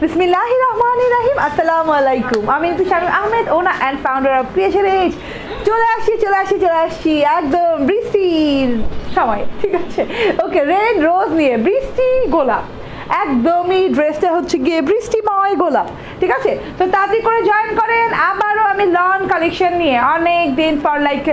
বিসমিল্লাহির রহমানির রহিম। আসসালামু আলাইকুম। আমি Shamim Ahmed, owner and founder of Creation Edge. চলে আসছি একদম বৃষ্টির সময়, ঠিক আছে? ওকে, রেড রোজ নিয়ে বৃষ্টি গোলাপ, একদমই ড্রেসটা হচ্ছে গিয়ে বৃষ্টিময় গোলাপ, ঠিক আছে? তো তাড়াতাড়ি করে জয়েন করেন। আবারও আমি লন কালেকশন নিয়ে অনেক দিন পর, লাইক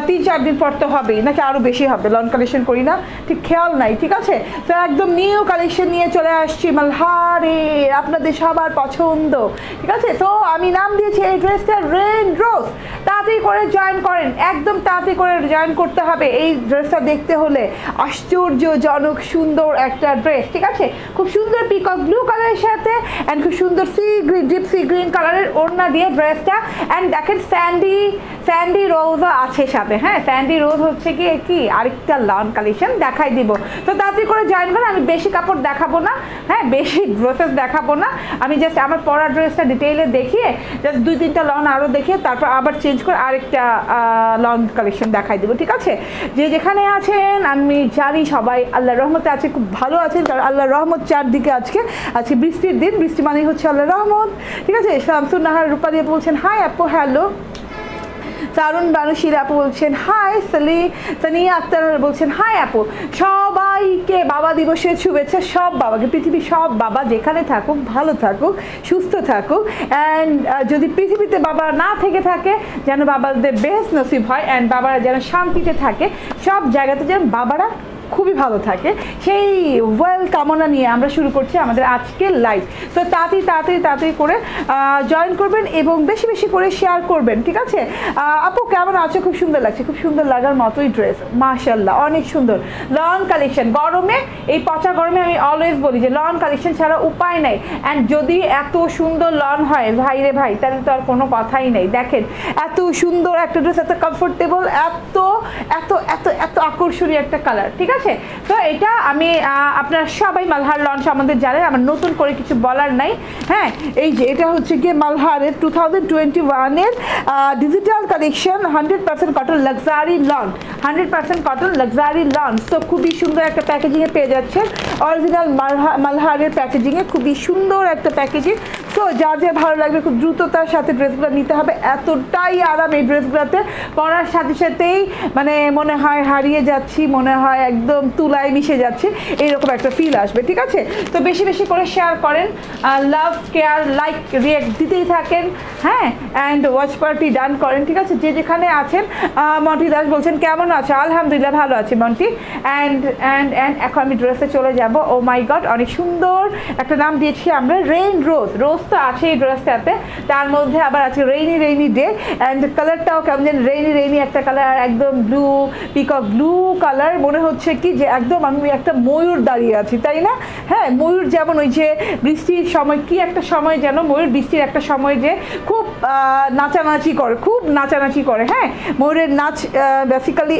3-4 দিন পর তো হবেই, নাকি আরও বেশি হবে, লন কালেকশন করি না, ঠিক খেয়াল নাই, ঠিক আছে? তো একদম নিউ কালেকশন নিয়ে চলে আসছি মালহারের, আপনাদের সবার পছন্দ, ঠিক আছে? তো আমি নাম দিয়েছি এই ড্রেসটা রেড রোজ। তাড়াতাড়ি করে জয়েন করেন, একদম তাড়াতাড়ি করে জয়েন করতে হবে এই ড্রেসটা দেখতে হলে। আশ্চর্যজনক সুন্দর একটা ড্রেস, ঠিক আছে? খুব সুন্দর পিকক ব্লু কালারের সাথে অ্যান্ড খুব সুন্দর ডিপ সি গ্রিন কালারের ওড়না দিয়ে ড্রেসটা। অ্যান্ড দেখেন স্যান্ডি রোজও আছে সাথে। হ্যাঁ, স্যান্ডি রোজ হচ্ছে কি আরেকটা লন কালেকশন দেখাই দিব। তো তাড়াতাড়ি করে জয়েন করেন। আমি বেশি কাপড় দেখাবো না, হ্যাঁ, বেশি ড্রেসেস দেখাবো না। আমি জাস্ট আমার পরা ড্রেসটা ডিটেইলে দেখিয়ে জাস্ট 2-3টা লন আরও দেখিয়ে তারপর আবার চেঞ্জ করে আরেকটা লন কালেকশন দেখাই দিব, ঠিক আছে? যে যেখানে আছেন আমি জানি সবাই আল্লাহর রহমতে আছে, খুব ভালো আছেন, কারণ আল্লাহর রহমত চারদিকে আজকে বৃষ্টির দিন, বৃষ্টি মানেই হচ্ছে আল্লাহর রহমত, ঠিক আছে? শামসুন নাহার রূপালী আপু বলছেন হাই আপু, হ্যালো। তারুণ বানুশির আপু বলছেন হাই। সানিয়া আক্তার বলছেন হাই আপু। সবাইকে বাবা দিবসের শুভেচ্ছা, সব বাবাকে, পৃথিবীর সব বাবা যেখানে থাকুক ভালো থাকুক, সুস্থ থাকুক। অ্যান্ড যদি পৃথিবীতে বাবা না থেকে থাকে, যেন বাবাদের বেস্ট নসিব হয়, অ্যান্ড বাবারা যেন শান্তিতে থাকে, সব জায়গাতে যেন বাবারা খুবই ভালো থাকে, সেই ওয়েল কামনা নিয়ে আমরা শুরু করছি আমাদের আজকের লাইভ। তো তাড়াতাড়ি করে জয়েন করবেন এবং বেশি বেশি করে শেয়ার করবেন, ঠিক আছে? আপু কেমন আছো? খুব সুন্দর লাগছে, খুব সুন্দর লাগার মতোই ড্রেস, মাশাআল্লাহ, অনেক সুন্দর লন কালেকশন। গরমে, এই পচা গরমে আমি অলওয়েজ বলি যে লন কালেকশন ছাড়া উপায় নাই। অ্যান্ড যদি এত সুন্দর লন হয় ভাই রে ভাই, তাহলে তো আর কোনো কথাই নেই। দেখেন এত সুন্দর একটা ড্রেস, এত কমফোর্টেবল, এত এত এত এত আকর্ষণীয় একটা কালার, ঠিক আছে? তো এটা আমি আপনারা সবাই মালহার লন সম্বন্ধে জানেন, আমার নতুন করে কিছু বলার নাই। হ্যাঁ, এই যে এটা হচ্ছে গিয়ে মালহারের 2021-এর digital collection, 100% cotton luxury lawn, 100% cotton luxury lawn. তো খুবই সুন্দর একটা প্যাকেজিংয়ে পেয়ে যাচ্ছেন, অরিজিনাল মালহারের প্যাকেজিংয়ে, খুবই সুন্দর একটা প্যাকেজিং। তো যার যে ভালো লাগবে খুব দ্রুততার সাথে ড্রেসগুলো নিতে হবে, এতটাই আরাম এই ড্রেসগুলোতে, পরার সাথে সাথেই মানে মনে হয় হারিয়ে যাচ্ছি, মনে হয় একদম তুলায় মিশে যাচ্ছে, এইরকম একটা ফিল আসবে, ঠিক আছে? তো বেশি বেশি করে শেয়ার করেন, লাভ কেয়ার লাইক রিয়েক্ট দিতেই থাকেন, হ্যাঁ, অ্যান্ড ওয়াচ পার্টি ডান করেন, ঠিক আছে? যে যেখানে আছেন। মন্টি দাস বলছেন কেমন আছো? আলহামদুলিল্লাহ ভালো আছি মন্টি। অ্যান্ড এখন আমি ড্রেসে চলে যাব। ও মাই গড, অনেক সুন্দর একটা নাম দিয়েছি আমরা, রেইন রোজ। রোজ তো আছে এই ড্রেসটাতে, তার মধ্যে আবার আছে রেইনি ডে। অ্যান্ড কালারটাও কেমন যেন রেইনি একটা কালার, একদম ব্লু, পিকক ব্লু কালার। মনে হচ্ছে কি যে একদম আমি একটা ময়ূর দাঁড়িয়ে আছি, তাই না? হ্যাঁ, ময়ূর যেমন ওই যে বৃষ্টির সময়, কি একটা সময় যেন ময়ূর বৃষ্টির একটা সময় যে খুব নাচানাচি করে, হ্যাঁ, ময়ূরের নাচ বেসিক্যালি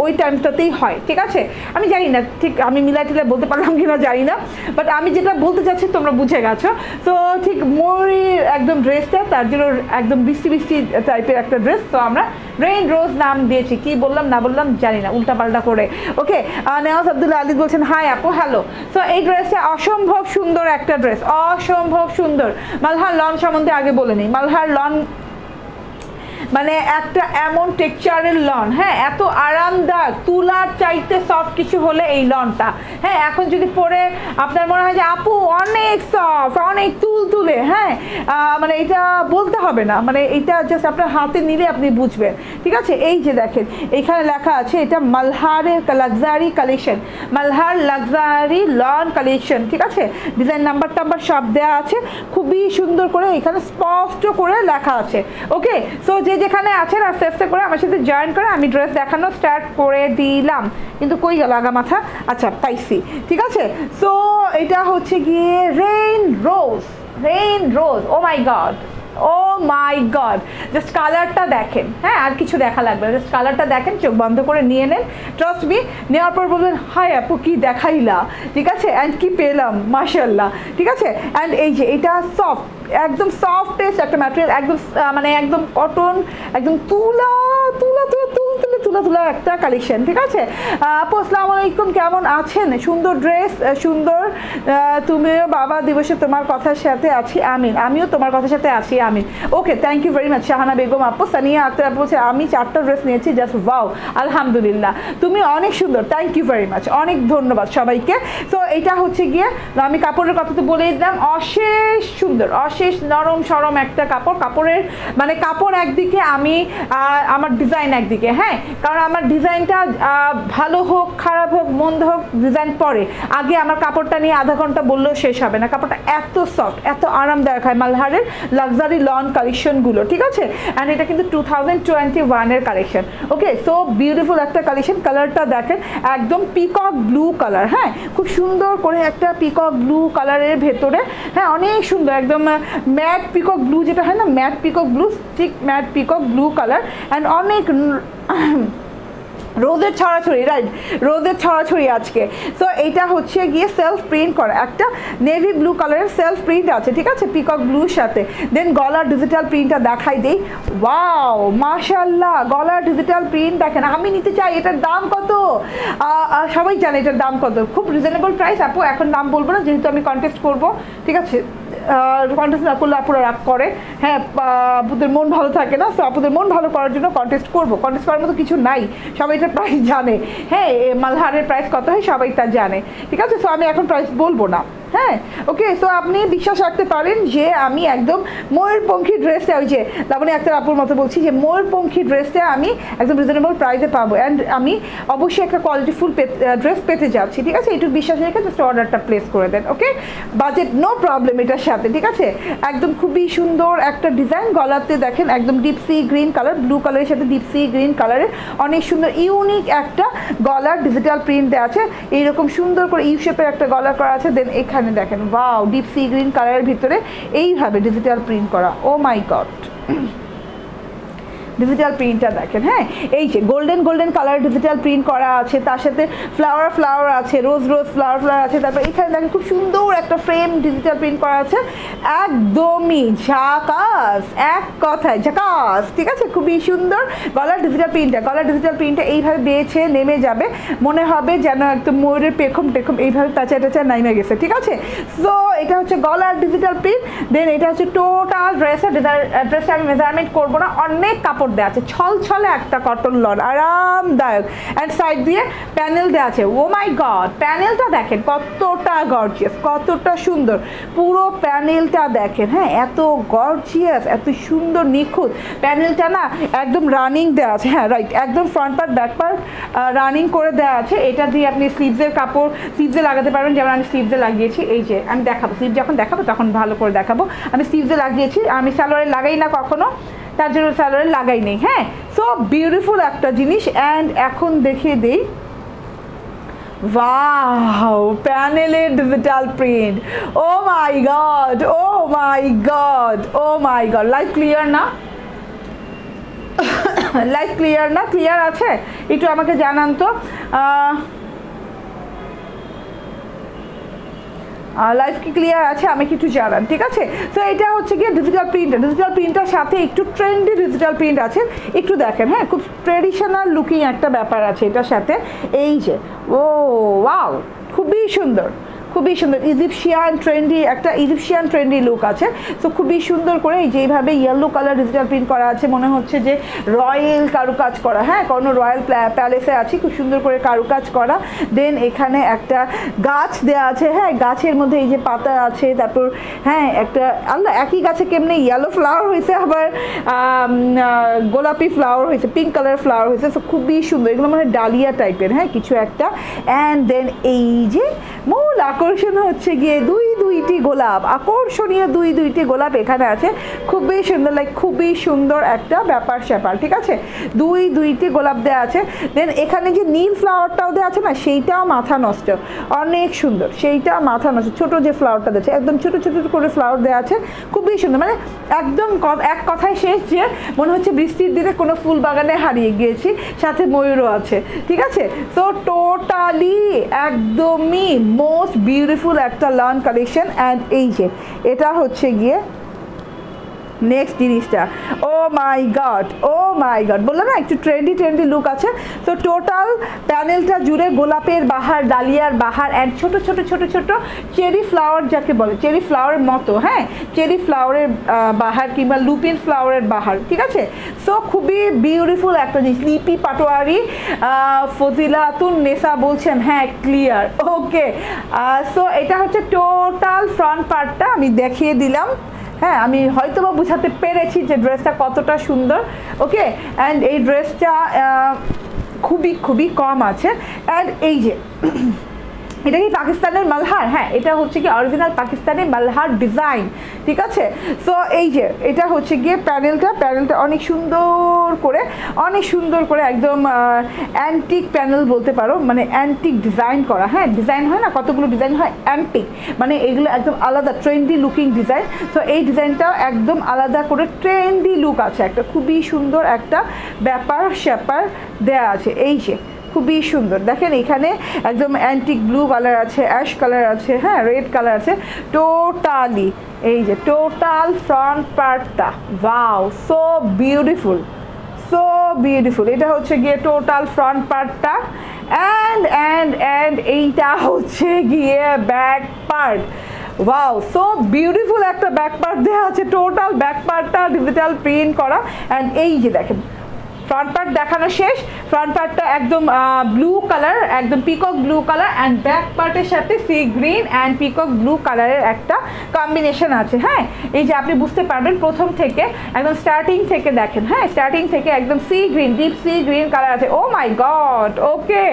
ওই টাইমটাতেই হয়, ঠিক আছে? আমি জানি না ঠিক, আমি মিলাই টিলাই বলতে পারলাম কিনা জানি না, বাট আমি যেটা বলতে চাচ্ছি তোমরা বুঝে গেছো। তো ঠিক ময়ূরের একদম ড্রেসটা, তার জন্য একদম বৃষ্টি টাইপের একটা ড্রেস। তো আমরা রেইন রোজ নাম দিয়েছি, কি বললাম না বললাম জানি না, উল্টাপাল্টা করে। ওকে, নেওয়াজ আব্দুল্লাহ আলী বলছেন হাই আপু, হ্যালো। সো এই ড্রেসটা অসম্ভব সুন্দর একটা ড্রেস, অসম্ভব সুন্দর। মালহার লন সম্বন্ধে আগে বলে নিই। মালহার লন মানে একটা এমন টেক্সচারের লন, হ্যাঁ, এত আরামদায়ক, তুলার চাইতে সফট কিছু হলে এই লনটা, হ্যাঁ। এখন যদি পরে আপনার মনে হয় যে আপু অনেক সফট, অনেক তুলে, হ্যাঁ, মানে এটা বলতে হবে না, মানে এটা জাস্ট আপনার হাতে নিলে আপনি বুঝবেন, ঠিক আছে? এই যে দেখেন এখানে লেখা আছে এটা মালহারের luxury collection, Malhar luxury lawn collection, ঠিক আছে? ডিজাইন নাম্বার সব দেওয়া আছে, খুবই সুন্দর করে এখানে স্পষ্ট করে লেখা আছে। ওকে, সো যে যেখানে আছেন আস্তে আস্তে করে আমার সাথে জয়েন করে আমি ড্রেস দেখানো স্টার্ট করে দিলাম। কিন্তু কই গেল আগা মাথা? আচ্ছা, পাইছি, ঠিক আছে? সো এটা হচ্ছে গিয়ে rain rose. O my god, just কালারটা দেখেন, হ্যাঁ, আর কিছু দেখা লাগবে না, জাস্ট কালারটা দেখেন, চোখ বন্ধ করে নিয়ে নেন, ট্রাস্ট মি। নেওয়ার পর বলবেন হাই আপু কি দেখাইলা, ঠিক আছে? অ্যান্ড কি পেলাম, মাশাআল্লাহ, ঠিক আছে? অ্যান্ড এই যে এটা সফট, একদম সফটেস্ট একটা ম্যাটেরিয়াল, একদম মানে একদম কটন, একদম তুলা তুলা তুলা একটা কালেকশন, ঠিক আছে? আপু আসসালামু আলাইকুম, কেমন আছেন? সুন্দর ড্রেস, সুন্দর। তুমিও বাবা দিবসে তোমার কথার সাথে আছি, আমিন। আমিও তোমার কথার সাথে আছি, Amin. Okay, thank you very much Shahana Begum আপু। সানিয়া আক্তার আপু বলছে আমি 4টা ড্রেস নিয়েছি, জাস্ট ওয়াও, আলহামদুলিল্লাহ, তুমি অনেক সুন্দর, থ্যাংক ইউ ভেরি মাচ, অনেক ধন্যবাদ সবাইকে। তো এটা হচ্ছে গিয়ে আমি কাপড়ের কথা তো বলেই দিলাম, অশেষ সুন্দর, অশেষ নরম সরম একটা কাপড়। কাপড়ের মানে কাপড় একদিকে, আমি আমার ডিজাইন একদিকে, হ্যাঁ, কারণ আমার ডিজাইনটা ভালো হোক খারাপ হোক মন্দ হোক ডিজাইন পরে, আগে আমার কাপড়টা নিয়ে আধা ঘন্টা বললেও শেষ হবে না। কাপড়টা এত সফট, এত আরামদায়ক হয় মালহারের লাক্সারি লন কালেকশনগুলো, ঠিক আছে? অ্যান্ড এটা কিন্তু 2021-এর কালেকশন। ওকে, সো বিউটিফুল একটা কালেকশন। কালারটা দেখেন, একদম পিকক ব্লু কালার, হ্যাঁ, খুব সুন্দর করে একটা পিকক ব্লু কালারের ভেতরে, হ্যাঁ, অনেক সুন্দর, একদম ম্যাট পিকক ব্লু, যেটা হয় না ম্যাট পিকক ব্লু, ঠিক matte peacock blue colour. And অনেক রোদের ছড়াছড়ি, রাইট, রোদের ছড়াছড়ি আজকে। সো এইটা হচ্ছে গিয়ে সেলফ প্রিন্ট করা একটা নেভি ব্লু কালারের সেলফ প্রিন্ট আছে, ঠিক আছে, পিকক ব্লুর সাথে। দেন গলার ডিজিটাল প্রিন্টটা দেখাই দেই। ওয়াও, মাশাআল্লাহ, গলার ডিজিটাল প্রিন্ট দেখেন, আমি নিতে চাই। এটার দাম কত? সবাই জানে এটার দাম কত, খুব রিজনেবল প্রাইস। আপু এখন দাম বলবো না, যেহেতু আমি কন্টেস্ট করবো, ঠিক আছে? কন্টেস্ট না করলে আপুরা রাগ করে, হ্যাঁ, আপুদের মন ভালো থাকে না। সো আপুদের মন ভালো করার জন্য কন্টেস্ট করবো। কন্টেস্ট করার মতো কিছু নাই, সবাই এটার প্রাইস জানে, হ্যাঁ, মালহারের প্রাইস কত হয় সবাই তা জানে, ঠিক আছে? সো আমি এখন প্রাইস বলবো না, হ্যাঁ। ওকে, সো আপনি বিশ্বাস রাখতে পারেন যে আমি একদম ময়ূরপঙ্খী ড্রেসটা, ওই যে লাবণী আক্তার আপুর মতো বলছি যে ময়ূরপঙ্খী ড্রেসটা আমি একদম রিজনেবল প্রাইসে পাবো। অ্যান্ড আমি অবশ্যই একটা কোয়ালিটিফুল ড্রেস পেতে যাচ্ছি, ঠিক আছে? একটু বিশ্বাস রেখে জাস্ট অর্ডারটা প্লেস করে দেন। ওকে, বাজেট নো প্রবলেম এটার সাথে, ঠিক আছে? একদম খুবই সুন্দর একটা ডিজাইন। গলাতে দেখেন একদম deep sea green colour, blue কালারের সাথে ডিপ সি গ্রিন কালারের অনেক সুন্দর ইউনিক একটা গলার ডিজিটাল প্রিন্ট দেওয়া আছে। এইরকম সুন্দর করে ইউ শেপের একটা গলা করা আছে। দেন এখানে দেখেন, ওয়াও, ডিপ সি গ্রিন কালারের ভিতরে এইভাবে ডিজিটাল প্রিন্ট করা। ও মাই গড, ডিজিটাল প্রিন্টটা দেখেন, হ্যাঁ, এই যে golden golden colour digital print করা আছে, তার সাথে ফ্লাওয়ার ফ্লাওয়ার আছে, রোজ রোজ ফ্লাওয়ার ফ্লাওয়ার আছে। তারপর এখানে দেখেন খুব সুন্দর একটা ফ্রেম ডিজিটাল প্রিন্ট করা আছে, একদমই ঝাকাস, এক কথায় ঝাকাস, ঠিক আছে? খুবই সুন্দর গলার ডিজিটাল প্রিন্টটা। গলার ডিজিটাল প্রিন্টটা এইভাবে বেছে নেমে যাবে, মনে হবে যেন একদম ময়ূরের পেখম টেখম এইভাবে টাচা টাচা নাইমে গেছে, ঠিক আছে? সো এটা হচ্ছে গলার ডিজিটাল প্রিন্ট। দেন এটা হচ্ছে টোটাল ড্রেসটা আমি মেজারমেন্ট করবো না, অনেক কাপড় দেওয়া আছে, ছলছলে একটা কটন লন, আরামদায়ক। অ্যান্ড সাইড দিয়ে প্যানেল দেওয়া আছে। ও মাই গড, প্যানেলটা দেখেন কতটা গর্জিয়াস, কতটা সুন্দর, পুরো প্যানেলটা দেখেন, হ্যাঁ, এত গর্জিয়াস, এত সুন্দর নিখুঁত প্যানেলটা না, একদম রানিং দেওয়া আছে, হ্যাঁ, রাইট, একদম front part back part running করে দেওয়া আছে। এটা দিয়ে আপনি স্লিভসের কাপড় স্লিভসে লাগাতে পারবেন, যেমন আমি স্লিভসে লাগিয়েছি। এই যে আমি দেখাবো, স্লিভ যখন দেখাবো তখন ভালো করে দেখাবো। আমি স্লিভসে লাগিয়েছি, আমি সালোয়ারে লাগাই না কখনো, তার জন্য সালোয়ারে লাগাই নেই, হ্যাঁ। সো বিউটিফুল একটা জিনিস। অ্যান্ড এখন দেখিয়ে দিই, ওয়াও, প্যানেলের digital print, O my god, O my god, O my god. Live clear না? লাইভ ক্লিয়ার না? ক্লিয়ার আছে? একটু আমাকে জানান তো। লাইভ কি ক্লিয়ার আছে আমাকে একটু জানান, ঠিক আছে? তো এটা হচ্ছে গিয়ে ডিজিটাল প্রিন্ট। ডিজিটাল প্রিন্টের সাথে একটু ট্রেন্ডি ডিজিটাল প্রিন্ট আছে, একটু দেখেন, হ্যাঁ, খুব ট্রেডিশনাল লুকিং একটা ব্যাপার আছে এটার সাথে। এই যে, ও ওয়াও, খুবই সুন্দর, খুবই সুন্দর ইজিপশিয়ান ট্রেন্ডি, একটা ইজিপশিয়ান ট্রেন্ডি লুক আছে। তো খুবই সুন্দর করে এই যে এইভাবে ইয়েলো কালার ডিজিটাল প্রিন্ট করা আছে, মনে হচ্ছে যে রয়্যাল কারুকাজ করা, হ্যাঁ, কোনো রয়্যাল প্যালেসে আছি, খুব সুন্দর করে কারুকাজ করা। দেন এখানে একটা গাছ দেওয়া আছে, হ্যাঁ, গাছের মধ্যে এই যে পাতা আছে, তারপর হ্যাঁ একটা আল্লাহ, একই গাছে কেমনে ইয়েলো ফ্লাওয়ার হয়েছে, আবার গোলাপি ফ্লাওয়ার হয়েছে, পিঙ্ক কালার ফ্লাওয়ার হয়েছে। তো খুবই সুন্দর, এগুলো মানে ডালিয়া টাইপের, হ্যাঁ, কিছু একটা। অ্যান্ড দেন এই যে মূল আকর্ষণ হচ্ছে গিয়ে দুইটি গোলাপ, আকর্ষণীয় দুইটি গোলাপ এখানে আছে, খুবই সুন্দর, লাইক খুবই সুন্দর একটা ব্যাপার স্যাপার, ঠিক আছে? দুইটি গোলাপ দেওয়া আছে। দেন এখানে যে নীল ফ্লাওয়ারটাও দেওয়া আছে না, সেইটাও মাথা নষ্ট, অনেক সুন্দর, সেইটা মাথা নষ্ট। ছোট যে ফ্লাওয়ারটা দিয়েছে, একদম ছোট ছোট করে ফ্লাওয়ার দেওয়া আছে, খুবই সুন্দর, মানে একদম এক কথায় শেষ যে মনে হচ্ছে বৃষ্টির দিনে কোনো ফুল বাগানে হারিয়ে গিয়েছি, সাথে ময়ূরও আছে, ঠিক আছে? তো টোটালি একদমই মোস্ট বিউটিফুল একটা লন কালেকশন। অ্যান্ড এই যে এটা হচ্ছে গিয়ে নেক্সট জিনিসটা, ও মাই গড বললাম না একটু ট্রেন্ডি লুক আছে। তো টোটাল প্যানেলটা জুড়ে গোলাপের বাহার, ডালিয়ার বাহার অ্যান্ড ছোট ছোট ছোট ছোট চেরি ফ্লাওয়ার যাকে বলে, চেরি ফ্লাওয়ারের মতো, হ্যাঁ চেরি ফ্লাওয়ারের বাহার কিংবা লুপিন ফ্লাওয়ারের বাহার, ঠিক আছে। সো খুবই বিউটিফুল একটা জিনিস। লিপি পাটোয়ারি ফজিলাতুন নেসা বলছেন, হ্যাঁ ক্লিয়ার, ওকে। সো এটা হচ্ছে টোটাল ফ্রন্ট পার্টটা আমি দেখিয়ে দিলাম। হ্যাঁ আমি হয়তো বা বোঝাতে পেরেছি যে ড্রেসটা কতটা সুন্দর, ওকে। অ্যান্ড এই ড্রেসটা খুবই কম আছে। অ্যান্ড এই যে এটা কি পাকিস্তানের মালহার? হ্যাঁ এটা হচ্ছে কি অরিজিনাল পাকিস্তানি মালহার ডিজাইন, ঠিক আছে। সো এই যে এটা হচ্ছে গিয়ে প্যানেলটা অনেক সুন্দর করে একদম অ্যান্টিক প্যানেল বলতে পারো, মানে অ্যান্টিক ডিজাইন করা। হ্যাঁ ডিজাইন হয় না, কতগুলো ডিজাইন হয় অ্যান্টিক, মানে এগুলো একদম আলাদা ট্রেন্ডি লুকিং ডিজাইন। সো এই ডিজাইনটাও একদম আলাদা করে ট্রেন্ডি লুক আছে, একটা খুবই সুন্দর একটা ব্যাপার স্যাপার দেয়া আছে। এই যে খুবই সুন্দর দেখেন, এখানে একদম অ্যান্টিক ব্লু কালার আছে, অ্যাশ কালার আছে, হ্যাঁ রেড কালার আছে টোটালি। এই যে টোটাল ফ্রন্ট পার্টটা, ওয়াও সো বিউটিফুল। এটা হচ্ছে গিয়ে টোটাল ফ্রন্ট পার্টটা। অ্যান্ড এইটা হচ্ছে গিয়ে back part, wow so beautiful একটা ব্যাক পার্ট দেওয়া আছে। টোটাল ব্যাক পার্টটা ডিজিটাল প্রিন্ট করা। অ্যান্ড এই যে দেখেন ফ্রন্ট পার্ট দেখানো শেষ। ফ্রন্ট পার্টটা একদম ব্লু কালার, একদম peacock blue colour, and back পার্টের সাথে sea green and peacock blue কালারের একটা কম্বিনেশন আছে। হ্যাঁ এই যে আপনি বুঝতে পারবেন প্রথম থেকে একদম স্টার্টিং থেকে দেখেন, হ্যাঁ স্টার্টিং থেকে একদম sea green, deep sea green colour আছে। ও মাই গড, ওকে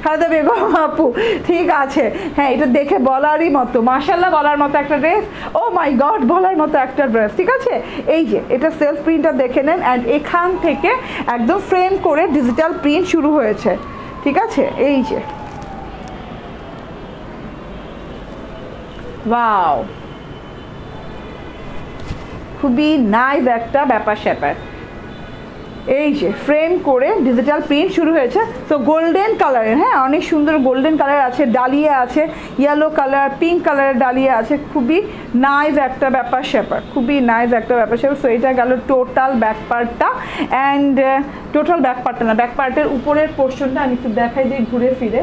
খালেদা বেগম আপু ঠিক আছে। হ্যাঁ এটা দেখে বলারই মতো, মাশাআল্লাহ বলার মতো একটা ড্রেস, ও মাই গড বলার মতো একটা ড্রেস, ঠিক আছে। এই যে এটা সেলফ প্রিন্টটা দেখে নেন। অ্যান্ড এখান থেকে একদম ফ্রেম করে ডিজিটাল প্রিন্ট শুরু হয়েছে, ঠিক আছে। এই যে ওয়াও খুবই নাইস একটা ব্যাপার স্যাপার। এই যে ফ্রেম করে ডিজিটাল প্রিন্ট শুরু হয়েছে। তো গোল্ডেন কালারের, হ্যাঁ অনেক সুন্দর গোল্ডেন কালার আছে, ডালিয়া আছে, ইয়েলো কালার, পিঙ্ক কালারের ডালিয়া আছে, খুবই নাইস একটা ব্যাপার স্যাপার, সো এটা গেল টোটাল ব্যাক পার্টটা। অ্যান্ড টোটাল ব্যাক পার্টটা না, ব্যাক পার্টের উপরের পোর্শনটা আমি একটু দেখাই দিই ঘুরে ফিরে।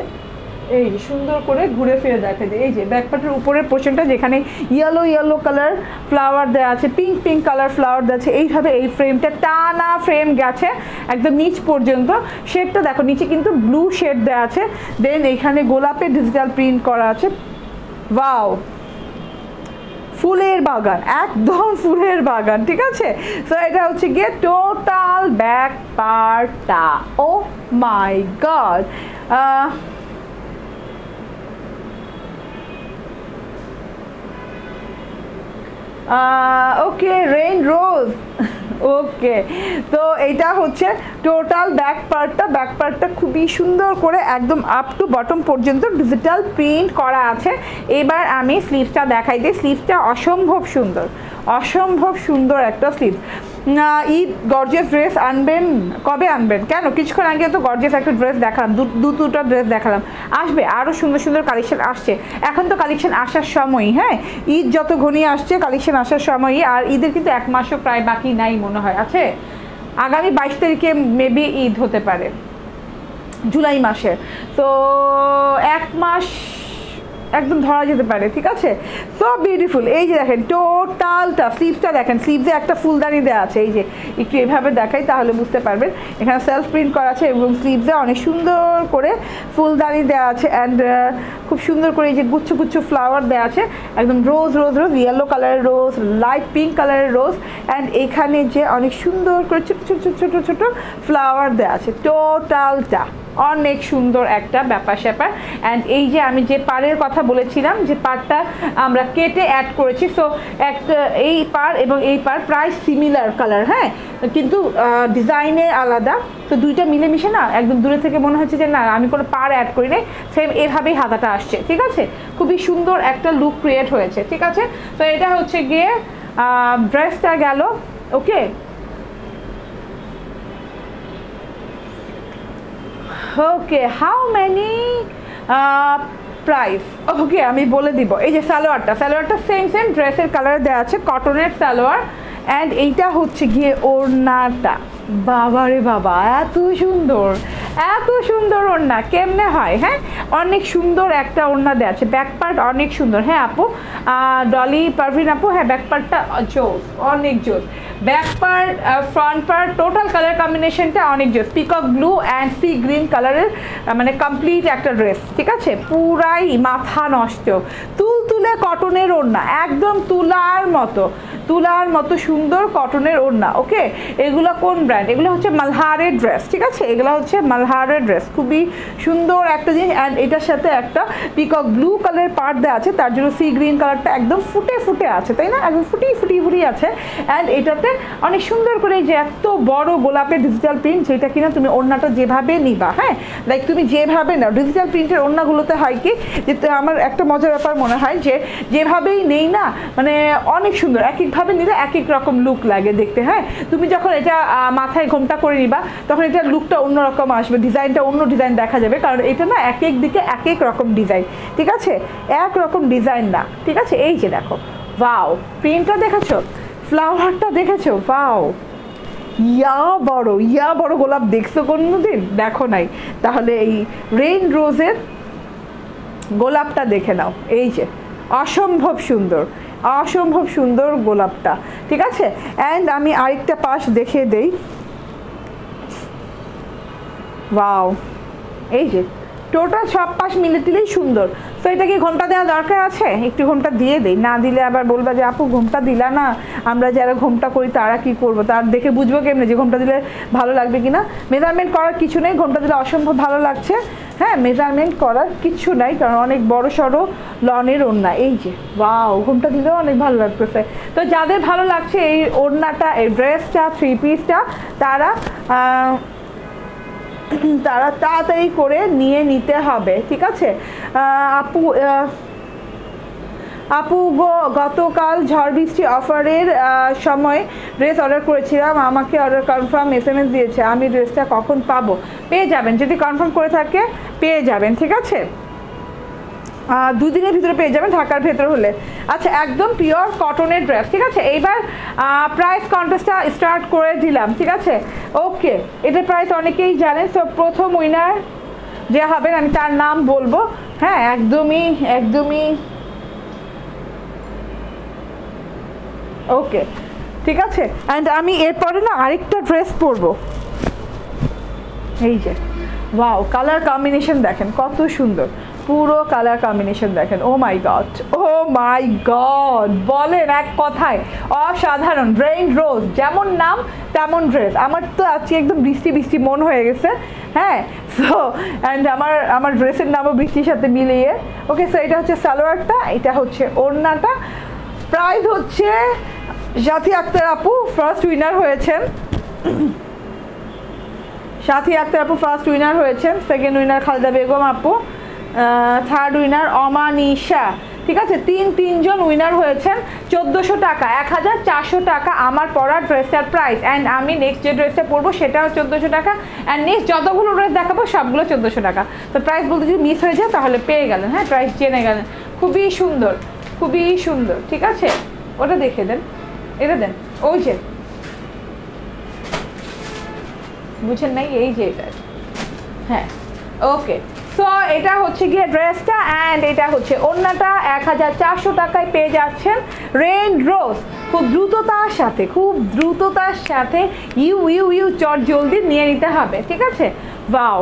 এই সুন্দর করে ঘুরে ফিরে দেখা যায়, এই যে ব্যাক পার্টের উপরের পোর্শনটা যেখানে ইয়েলো কালার ফ্লাওয়ার দেওয়া আছে, পিঙ্ক কালার ফ্লাওয়ার দেওয়া আছে, এইভাবে এই ফ্রেমটা টানা ফ্রেম গেছে একদম নিচ পর্যন্ত। শেডটা দেখো নিচে কিন্তু ব্লু শেড দেওয়া আছে, দেন এইখানে গোলাপের ডিজিটাল প্রিন্ট করা আছে। ওয়াও ফুলের বাগান, একদম ফুলের বাগান, ঠিক আছে। সো এটা হচ্ছে গিয়ে টোটাল ব্যাক পার্টটা। ও মাই গড, ওকে রেইন রোজ, ওকে। তো এইটা হচ্ছে টোটাল ব্যাক পার্টটা খুবই সুন্দর করে একদম আপ টু বটম পর্যন্ত ডিজিটাল প্রিন্ট করা আছে। এবার আমি স্লিভসটা দেখাই দিই। স্লিভসটা অসম্ভব সুন্দর একটা স্লিভ। ঈদ গর্জিয়াস ড্রেস আনবেন, কবে আনবেন? কেন কিছুক্ষণ আগে তো গর্জিয়াস একটা ড্রেস দেখালাম, দুটো ড্রেস দেখালাম, আসবে আরও সুন্দর কালেকশন আসছে। এখন তো কালেকশন আসার সময়ই, হ্যাঁ ঈদ যত ঘনিয়ে আসছে কালেকশন আসার সময়ই। আর ঈদের কিন্তু এক মাসও প্রায় বাকি নাই মনে হয়, আছে আগামী 22 তারিখে মেবি ঈদ হতে পারে, জুলাই মাসে। তো এক মাস একদম ধরা যেতে পারে, ঠিক আছে। So beautiful. এই যে দেখেন টোটালটা স্লিভসটা দেখেন, স্লিভসে একটা ফুলদানি দেওয়া আছে, এই যে একটু এভাবে দেখাই তাহলে বুঝতে পারবেন। এখানে সেলফ প্রিন্ট করা আছে এবং স্লিভসে অনেক সুন্দর করে ফুলদানি দেওয়া আছে। অ্যান্ড খুব সুন্দর করে এই যে গুচ্ছ ফ্লাওয়ার দেওয়া আছে, একদম রোজ ইয়েলো কালারের রোজ, লাইট পিঙ্ক কালারের রোজ। অ্যান্ড এখানে যে অনেক সুন্দর করে ছোট ফ্লাওয়ার দেওয়া আছে। টোটালটা অনেক সুন্দর একটা ব্যাপার স্যাপার। অ্যান্ড এই যে আমি যে পাড়ের কথা বলেছিলাম, যে পাড়টা আমরা কেটে অ্যাড করেছি, সো এই পাড় এবং এই পাড় প্রায় সিমিলার কালার, হ্যাঁ কিন্তু ডিজাইনে আলাদা। তো দুইটা মিলেমিশে না একদম দূরে থেকে মনে হচ্ছে যে না আমি কোনো পাড় অ্যাড করি নাই, সেম এভাবেই হাতাটা আসছে, ঠিক আছে। খুবই সুন্দর একটা লুক ক্রিয়েট হয়েছে, ঠিক আছে। তো এটা হচ্ছে গিয়ে ড্রেসটা গেল, ওকে। ওকে হাউ মেনি প্রাইস, ওকে আমি বলে দিব। এই যে সালোয়ারটা সেম ড্রেসের কালার দেওয়া আছে, কটনের সালোয়ার। অ্যান্ড এইটা হচ্ছে গিয়ে ওড়নাটা, বাবা রে বাবা এত সুন্দর, এত সুন্দর ওড়না কেমনে হয়? হ্যাঁ, অনেক সুন্দর একটা ওড়না দেওয়া আছে, ব্যাক পার্ট অনেক সুন্দর। হ্যাঁ আপু, ডলি পারভিন আপু, হ্যাঁ ব্যাক পার্টটা জোস, অনেক জোস। Back part, front part, total colour কম্বিনেশনটা অনেক জোস। Peacock blue and sea green কালারের মানে কমপ্লিট একটা ড্রেস, ঠিক আছে? পুরাই মাথা নষ্ট, তুলতুলে কটনের ওড়না, একদম তুলার মতো, তুলার মতো সুন্দর কটনের ওড়না। ওকে, এগুলো কোন ব্র্যান্ড? এগুলো হচ্ছে মালহারের ড্রেস, ঠিক আছে? এগুলো হচ্ছে মালহারের ড্রেস, খুবই সুন্দর একটা জিনিস। অ্যান্ড এটার সাথে একটা পিকক ব্লু কালারের পার্ট দেওয়া আছে, তার জন্য সি গ্রিন কালারটা একদম ফুটে ফুটে আছে, তাই না? একদম ফুটি আছে। অ্যান্ড এটাতে অনেক সুন্দর করে যে এত বড় গোলাপের ডিজিটাল প্রিন্ট, যেটা কিনা তুমি ওড়নাটা যেভাবে নিবা, হ্যাঁ লাইক তুমি যেভাবে নাও, ডিজিটাল প্রিন্টের ওড়নাগুলোতে হয় কি যে আমার একটা মজার ব্যাপার মনে হয় যে যেভাবেই নেই না মানে অনেক সুন্দর, এক একভাবে নিলে এক এক রকম লুক লাগে দেখতে। হ্যাঁ, তুমি যখন এটা মাথায় ঘোমটা করে নিবা তখন এটার লুকটা অন্যরকম আসবে, ডিজাইনটা অন্য ডিজাইন দেখা যাবে, কারণ এটা না এক এক দিকে এক এক রকম ডিজাইন, ঠিক আছে? এক রকম ডিজাইন না, ঠিক আছে? এই যে দেখো, ওয়াও প্রিন্টটা দেখেছো, ফ্লাওয়ারটা দেখেছো, ওয়াও ইয়া বড় গোলাপ দেখছো কোনোদিন? দেখো নাই? তাহলে এই রেইন রোজের গোলাপটা দেখে নাও, এই যে অসম্ভব সুন্দর, অসম্ভব সুন্দর গোলাপটা, ঠিক আছে? অ্যান্ড আমি আরেকটা পাশ দেখিয়ে দেই, ওয়াও এই যে টোটাল সব পাশ মিলে দিলেই সুন্দর। তো এটা কি ঘোমটা দেওয়া দরকার আছে? একটু ঘোমটা দিয়ে দেই, না দিলে আবার বলবা যে আপু ঘোমটা দিলা না, আমরা যারা ঘোমটা করি তারা কি করবো, তার দেখে বুঝবো কেমনে যে ঘোমটা দিলে ভালো লাগবে কিনা? মেজারমেন্ট করার কিছু নেই, ঘোমটা দিলে অসম্ভব ভালো লাগছে। হ্যাঁ, মেজারমেন্ট করার কিছু নাই, কারণ অনেক বড় সড়ো লনের ওড়না। এই যে ওয়াও, ঘোমটা দিলেও অনেক ভালো লাগতেছে। তো যাদের ভালো লাগছে এই ওড়নাটা, এই ড্রেসটা, থ্রি পিসটা, তারা তাড়াতাড়ি করে নিয়ে নিতে হবে, ঠিক আছে? আপু গতকাল ঝড় বৃষ্টি অফারের সময় ড্রেস অর্ডার করেছিলাম, আমাকে অর্ডার কনফার্ম SMS দিয়েছে, আমি ড্রেসটা কখন পাবো? পেয়ে যাবেন, যদি কনফার্ম করে থাকে পেয়ে যাবেন, ঠিক আছে? 2 দিনের ভিতরে পেয়ে যাবেন, ঢাকার ভেতর হলে। আচ্ছা, একদম পিওর কটনের ড্রেস, ঠিক আছে? এইবার প্রাইস কন্টেস্টটা স্টার্ট করে দিলাম, ঠিক আছে? ওকে, এটার প্রাইস অনেকেই জানেন। তো প্রথম উইনার যে হবেন আমি তার নাম বলবো। হ্যাঁ, একদমই ওকে, ঠিক আছে? অ্যান্ড আমি এরপরে না আরেকটা ড্রেস পরবো, এই যে ওয়াও, কালার কম্বিনেশন দেখেন কত সুন্দর, পুরো কালার কম্বিনেশন দেখেন, ও মাই গড, বলেন এক কথায় অসাধারণ। রেইন রোজ, যেমন নাম তেমন ড্রেস। আমার তো আজকে একদম বৃষ্টি মন হয়ে গেছে। হ্যাঁ, সো অ্যান্ড আমার ড্রেসের নামও বৃষ্টির সাথে মিলিয়ে। ওকে, সো এটা হচ্ছে সালোয়ারটা, এটা হচ্ছে ওড়নাটা। প্রাইস হচ্ছে সাথী আক্তার আপু ফার্স্ট উইনার হয়েছেন, সাথী আক্তার আপু ফার্স্ট উইনার হয়েছেন, সেকেন্ড উইনার খালেদা বেগম আপু, থার্ড উইনার অমানিশা, ঠিক আছে? তিনজন উইনার হয়েছেন। 1400 টাকা, 1400 টাকা আমার পরা ড্রেসটার প্রাইস। অ্যান্ড আমি নেক্সট যে ড্রেসটা পরবো সেটাও 1400 টাকা, অ্যান্ড নেক্সট যতগুলো ড্রেস দেখাবো সবগুলো 1400 টাকা। তো প্রাইস বলতে যদি মিস হয়ে যায় তাহলে পেয়ে গেলেন, হ্যাঁ, প্রাইস জেনে গেলেন। খুবই সুন্দর, ঠিক আছে? ওটা দেখে দেন, এটা দেন, ওই যে বুঝেন নাই, এই যে এটা, হ্যাঁ ওকে। সো এটা হচ্ছে গিয়ে ড্রেসটা, অ্যান্ড এটা হচ্ছে ওড়নাটা। 1400 টাকায় পেয়ে যাচ্ছেন রেইন রোজ। খুব দ্রুততার সাথে ইউ চট জলদি নিয়ে নিতে হবে, ঠিক আছে? ওয়াও,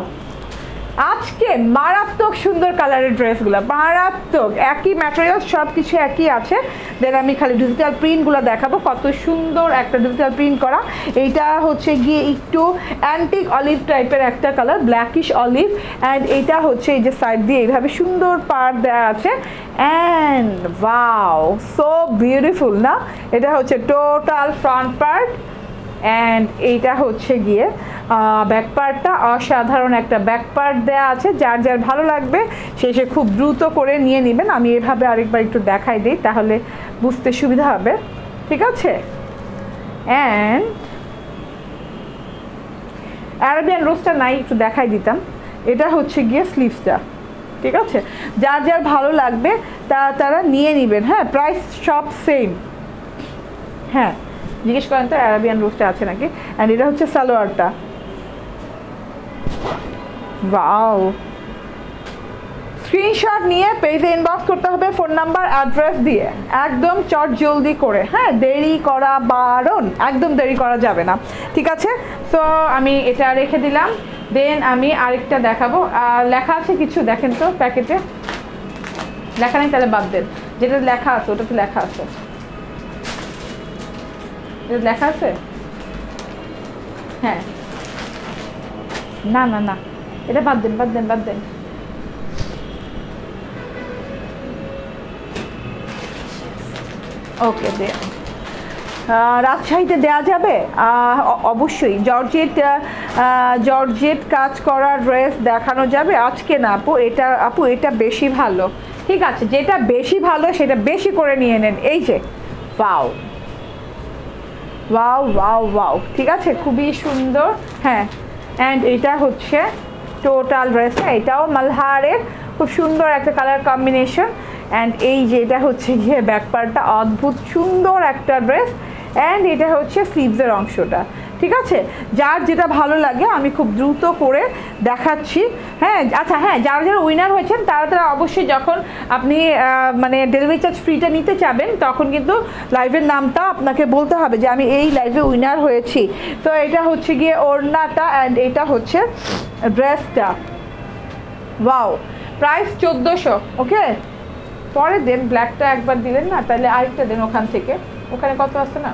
আজকে মারাত্মক সুন্দর কালারের ড্রেসগুলো, মারাত্মক, একই ম্যাটেরিয়াল, সব কিছু একই আছে। দেন আমি খালি ডিজিটাল প্রিন্টগুলো দেখাবো, কত সুন্দর একটা ডিজিটাল প্রিন্ট করা। এইটা হচ্ছে গিয়ে একটু অ্যান্টিক অলিভ টাইপের একটা কালার, ব্ল্যাকিশ অলিভ। অ্যান্ড এইটা হচ্ছে এই যে সাইড দিয়ে এইভাবে সুন্দর পার্ট দেওয়া আছে। অ্যান্ড ওয়াও, সো বিউটিফুল না? এটা হচ্ছে টোটাল ফ্রন্ট পার্ট, অ্যান্ড এইটা হচ্ছে গিয়ে ব্যাক পার্টটা। অসাধারণ একটা ব্যাক পার্ট দেওয়া আছে, যার ভালো লাগবে সে খুব দ্রুত করে নিয়ে নেবেন। আমি এভাবে আরেকবার একটু দেখাই দিই, তাহলে বুঝতে সুবিধা হবে, ঠিক আছে? অ্যান্ড অ্যারাবিয়ান রোজটা নাই, একটু দেখাই দিতাম। এটা হচ্ছে গিয়ে স্লিভসটা, ঠিক আছে? যার ভালো লাগবে তারা নিয়ে নেবেন। হ্যাঁ, প্রাইস সব সেম। হ্যাঁ, জিজ্ঞেস করেন তো অ্যারাবিয়ান রোস্টে আছে নাকি। অ্যান্ড এটা হচ্ছে সালোয়ারটা। ওয়াও, স্ক্রিনশট নিয়ে পেজে ইনবক্স করতে হবে ফোন নাম্বার অ্যাড্রেস দিয়ে, একদম চট জলদি করে, হ্যাঁ দেরি করা বারণ, একদম দেরি করা যাবে না, ঠিক আছে। সো আমি এটা রেখে দিলাম। দেন আমি আরেকটা দেখাবো। লেখা আছে কিছু দেখেন তো প্যাকেটে, লেখা নেই তাহলে বাদ দেন। যেটা লেখা আছে ওটাতে লেখা আছে, এটা লেখা আছে, হ্যাঁ না না না এটা বাদ দেন বাদ দেন বাদ দেন। ওকে দেন, রাজশাহীতে দেওয়া যাবে অবশ্যই। জর্জেট কাজ করা ড্রেস দেখানো যাবে আজকে না আপু, এটা বেশি ভালো, ঠিক আছে যেটা বেশি ভালো সেটা বেশি করে নিয়ে নেন। এই যে ওয়াও ওয়াও ওয়াও ওয়াও, ঠিক আছে খুবই সুন্দর। হ্যাঁ অ্যান্ড এটা হচ্ছে টোটাল ড্রেসটা, এটাও মালহারের খুব সুন্দর একটা কালার কম্বিনেশন। অ্যান্ড এই যে এটা হচ্ছে গিয়ে ব্যাক পার্টটা, অদ্ভুত সুন্দর একটা ড্রেস। অ্যান্ড এটা হচ্ছে স্লিভসের অংশটা, ঠিক আছে যার যেটা ভালো লাগে আমি খুব দ্রুত করে দেখাচ্ছি। হ্যাঁ আচ্ছা হ্যাঁ, যারা যারা উইনার হয়েছেন তারা অবশ্যই যখন আপনি মানে ডেলিভারি চার্জ ফ্রিটা নিতে চাবেন তখন কিন্তু লাইভের নামটা আপনাকে বলতে হবে যে আমি এই লাইভে উইনার হয়েছি। তো এটা হচ্ছে গিয়ে ওড়নাটা অ্যান্ড এটা হচ্ছে ড্রেসটা। Wow, price 1400। ওকে পরে দেন, ব্ল্যাকটা একবার দিলেন না, তাহলে আরেকটা দেন ওখান থেকে, ওখানে কত আছে না,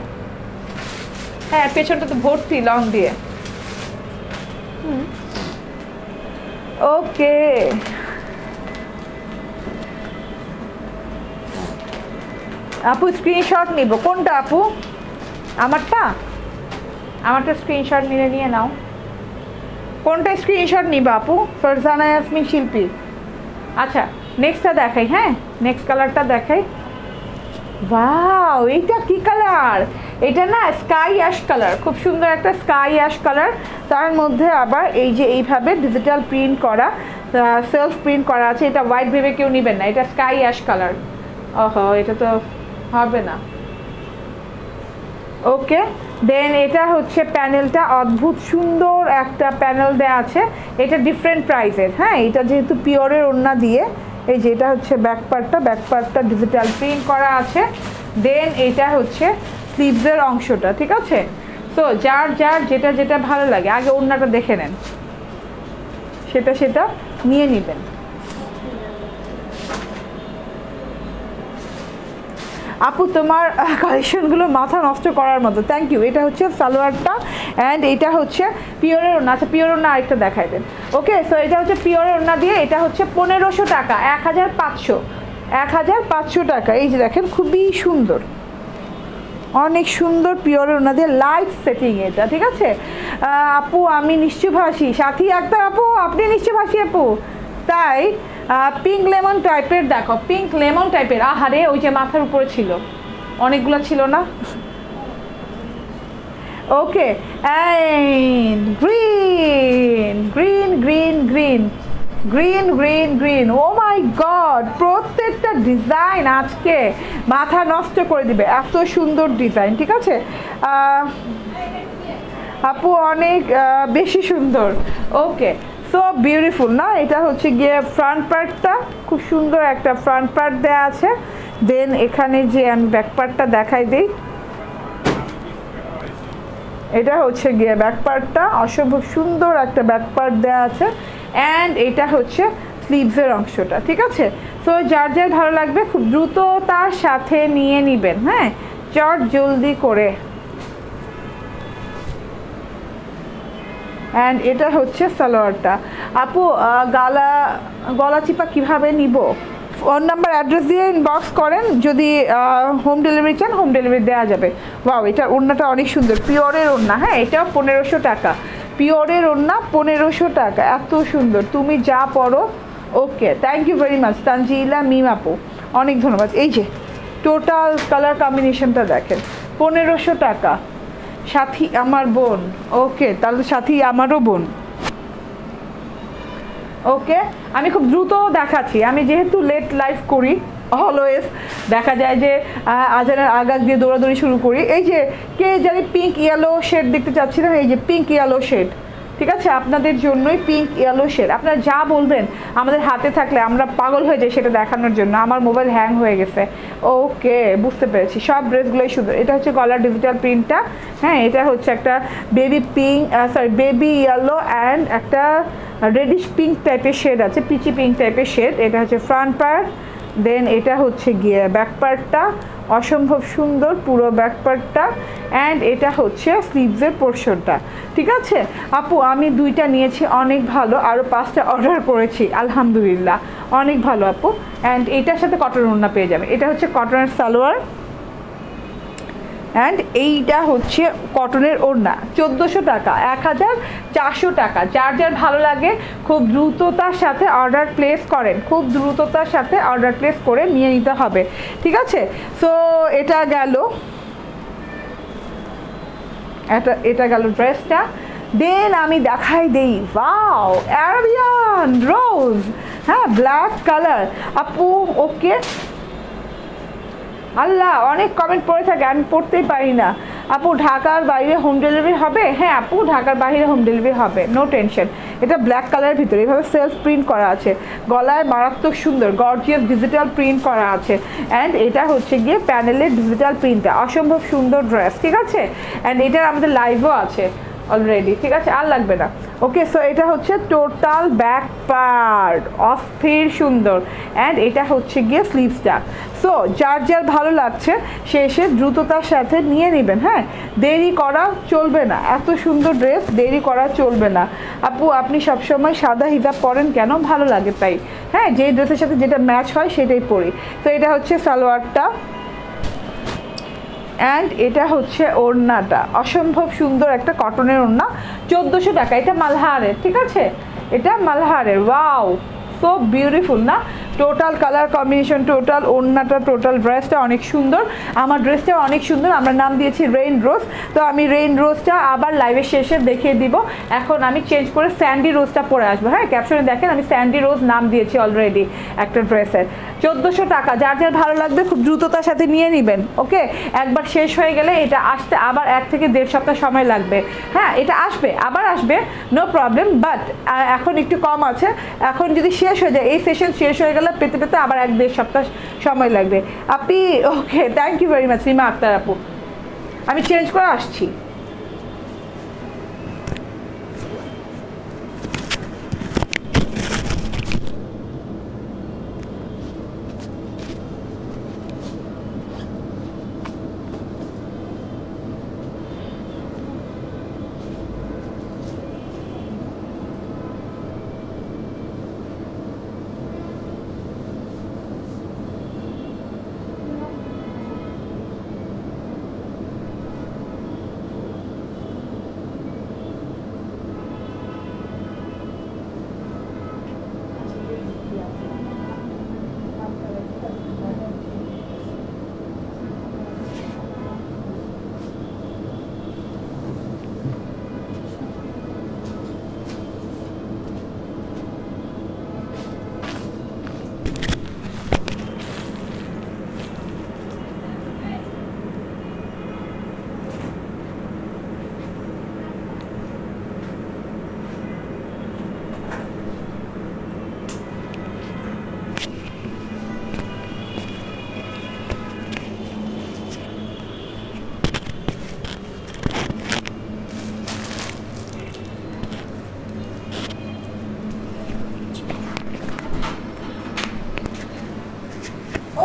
হ্যাঁ পেছনটা তো ভর্তি লং দিয়ে। ওকে আপু স্ক্রিনশট নিব, কোনটা আপু? আমারটা স্ক্রিনশট নিয়ে নাও। কোনটা স্ক্রিনশট নিবা আপু? ফারজানা ইয়াসমিন শিল্পী। আচ্ছা নেক্সটটা দেখাই, হ্যাঁ নেক্সট কালারটা দেখাই। ওয়াও, এইটা কি কালার? এটা না স্কাই অ্যাশ কালার, খুব সুন্দর একটা স্কাই অ্যাশ কালার। তার মধ্যে আবার এই যে এইভাবে ডিজিটাল প্রিন্ট করা, সেলফ প্রিন্ট করা আছে। এটা হোয়াইট ভেবে কেউ নেবেন না, এটা স্কাই অ্যাশ কালার। ওহো এটা তো হবে না। ওকে দেন এটা হচ্ছে প্যানেলটা, অদ্ভুত সুন্দর একটা প্যানেল দেওয়া আছে। এটা ডিফারেন্ট প্রাইসের, হ্যাঁ এটা যেহেতু পিওরের ওড়না দিয়ে। এই যে এটা হচ্ছে ব্যাক পার্টটা ডিজিটাল প্রিন্ট করা আছে। দেন এটা হচ্ছে স্লিভসের অংশটা, ঠিক আছে। তো যার যেটা ভালো লাগে আগে ওড়নাটা দেখে নেন, সেটা নিয়ে নেবেন। আপু তোমার কালেকশনগুলো মাথা নষ্ট করার মতো, থ্যাংক ইউ। এটা হচ্ছে সালোয়ারটা অ্যান্ড এটা হচ্ছে পিওরের ওড়না। আচ্ছা পিওরের ওড়না আরেকটা দেখাই দেন। ওকে সো এটা হচ্ছে পিওরের ওড়না দিয়ে, এটা হচ্ছে 1500 টাকা, 1500 টাকা। এই যে দেখেন খুবই সুন্দর, অনেক সুন্দর পিওরের ওড়না দিয়ে লাইট সেটিং এটা, ঠিক আছে। আপু আমি নিশ্চয়ভাষী, সাথী আক্তার আপু আপনি নিশ্চয়ভাষী আপু, তাই পিঙ্ক লেমন টাইপের দেখো, পিঙ্ক লেমন টাইপের। আহারে ওই যে মাথার উপরে ছিল, অনেকগুলো ছিল না। Okay and green. Oh my god, প্রত্যেকটা ডিজাইন আজকে মাথা নষ্ট করে দিবে, এত সুন্দর ডিজাইন, ঠিক আছে আপু অনেক বেশি সুন্দর। ওকে সো বিউটিফুল না। এটা হচ্ছে গিয়ে ফ্রন্ট পার্টটা, খুব সুন্দর একটা ফ্রন্ট পার্ট দেওয়া আছে। দেন এখানে যে আমি ব্যাক পার্টটা দেখাই দিই, এটা হচ্ছে গিয়ে ব্যাক পার্টটা, অসম্ভব সুন্দর একটা ব্যাক পার্ট দেওয়া আছে। অ্যান্ড এটা হচ্ছে স্লিভসের অংশটা, ঠিক আছে। সো যার ভালো লাগবে খুব দ্রুত তার সাথে নিয়ে নেবেন, হ্যাঁ চট জলদি করে। অ্যান্ড এটা হচ্ছে সালোয়ারটা। আপু গলা চিপা কীভাবে নিব? ফোন নাম্বার অ্যাড্রেস দিয়ে ইনবক্স করেন, যদি হোম ডেলিভারি চান হোম ডেলিভারি দেওয়া যাবে। ওয়াও এটার ওড়নাটা অনেক সুন্দর, পিওরের ওড়না, হ্যাঁ এটাও 1500 টাকা, পিওরের ওড়না 1500 টাকা, এত সুন্দর তুমি যা পরো। Okay thank you very much Tanzila Mim আপু, অনেক ধন্যবাদ। এই যে টোটাল কালার কম্বিনেশনটা দেখেন, 1500 টাকা। সাথী আমার বোন, ওকে তাহলে সাথী আমারও বোন। ওকে আমি খুব দ্রুত দেখাচ্ছি, আমি যেহেতু লেট লাইভ করি অলওয়েজ দেখা যায় যে আজানের আগাগ দিয়ে দৌড়াদৌড়ি শুরু করি। এই যে কে জানি পিঙ্ক ইয়েলো শেড দেখতে চাচ্ছিলেন, এই যে পিঙ্ক ইয়েলো শেড, ঠিক আছে, আপনাদের জন্যই পিঙ্ক ইয়েলো শেড। আপনারা যা বলবেন আমাদের হাতে থাকলে আমরা পাগল হয়ে যাই সেটা দেখানোর জন্য। আমার মোবাইল হ্যাং হয়ে গেছে। ওকে, বুঝতে পেরেছি, সব ড্রেসগুলোই সুন্দর। এটা হচ্ছে গলার ডিজিটাল প্রিন্টটা, হ্যাঁ, এটা হচ্ছে একটা baby pink, baby yellow and একটা রেডিশ পিঙ্ক টাইপের শেড আছে, পিচি পিঙ্ক টাইপের শেড। এটা হচ্ছে ফ্রন্ট পার্ট, দেন এটা হচ্ছে গিয়ে ব্যাক পার্টটা, অসম্ভব সুন্দর পুরো ব্যাক পার্টটা, অ্যান্ড এটা হচ্ছে স্লিভসের পোর্শনটা। ঠিক আছে আপু, আমি 2টা নিয়েছি, অনেক ভালো, আরও 5টা অর্ডার করেছি, আলহামদুলিল্লাহ, অনেক ভালো আপু। অ্যান্ড এটার সাথে কটন ওড়না পেয়ে যাবে। এটা হচ্ছে কটনের সালোয়ার অ্যান্ড এইটা হচ্ছে কটনের ওড়না। 1400 টাকা, 1400 টাকা। যার যার ভালো লাগে খুব দ্রুততার সাথে অর্ডার প্লেস করেন, খুব দ্রুততার সাথে অর্ডার প্লেস করে নিয়ে নিতে হবে, ঠিক আছে। সো এটা গেল, এটা গেল ড্রেসটা। দেন আমি দেখাই দেই, ওয়াও, অ্যারাবিয়ান রোজ, হ্যাঁ, ব্ল্যাক কালার আপু। ওকে, আল্লাহ, অনেক কমেন্ট পড়ে থাকে, আমি পড়তেই পারি না। আপু ঢাকার বাইরে হোম ডেলিভারি হবে? হ্যাঁ আপু, ঢাকার বাইরে হোম ডেলিভারি হবে, নো টেনশন। এটা ব্ল্যাক কালারের ভিতরে এভাবে সেলফ প্রিন্ট করা আছে, গলায় মারাত্মক সুন্দর গর্জিয়াস ডিজিটাল প্রিন্ট করা আছে, অ্যান্ড এটা হচ্ছে গিয়ে প্যানেলের ডিজিটাল প্রিন্টটা, অসম্ভব সুন্দর ড্রেস, ঠিক আছে। অ্যান্ড এটার আমাদের লাইভও আছে অলরেডি, ঠিক আছে, আর লাগবে না। ওকে, সো এটা হচ্ছে টোটাল ব্যাক পার্ট, অস্থির সুন্দর, অ্যান্ড এটা হচ্ছে গিয়ে স্লিভসটা। সো যার যার ভালো লাগছে সে এসে দ্রুততার সাথে নিয়ে নেবেন, হ্যাঁ, দেরি করা চলবে না। এত সুন্দর ড্রেস দেরি করা চলবে না। আপু আপনি সবসময় সাদা হিজাব পরেন কেন? ভালো লাগে তাই, হ্যাঁ, যে ড্রেসের সাথে যেটা ম্যাচ হয় সেটাই পরি। তো এটা হচ্ছে সালোয়ারটা, অ্যান্ড এটা হচ্ছে ওড়নাটা, অসম্ভব সুন্দর একটা কটনের ওড়না, 1400 টাকা। এটা মালহারের, ঠিক আছে, এটা মালহারের। ওয়াও, সো বিউটিফুল না? টোটাল কালার কম্বিনেশন, টোটাল ওড়নাটা, টোটাল ড্রেসটা অনেক সুন্দর। আমার ড্রেসটা অনেক সুন্দর, আমরা নাম দিয়েছি রেইন রোজ। তো আমি রেইন রোজটা আবার লাইভের শেষে দেখিয়ে দিব। এখন আমি চেঞ্জ করে স্যান্ডি রোজটা পরে আসবো, হ্যাঁ, ক্যাপশনে দেখেন আমি স্যান্ডি রোজ নাম দিয়েছি অলরেডি একটা ড্রেসের। 1400 টাকা, যার যার ভালো লাগবে খুব দ্রুততার সাথে নিয়ে নেবেন। ওকে, একবার শেষ হয়ে গেলে এটা আসতে আবার 1 থেকে 1.5 সপ্তাহ সময় লাগবে। হ্যাঁ, এটা আসবে, আবার আসবে, নো প্রবলেম, বাট এখন একটু কম আছে। এখন যদি শেষ হয়ে যায়, এই সেশন শেষ হয়ে গেলে পেতে পেতে আবার 1.5 সপ্তাহ সময় লাগবে আপনি। Okay, thank you very much Rima Akter আপু, আমি চেঞ্জ করে আসছি।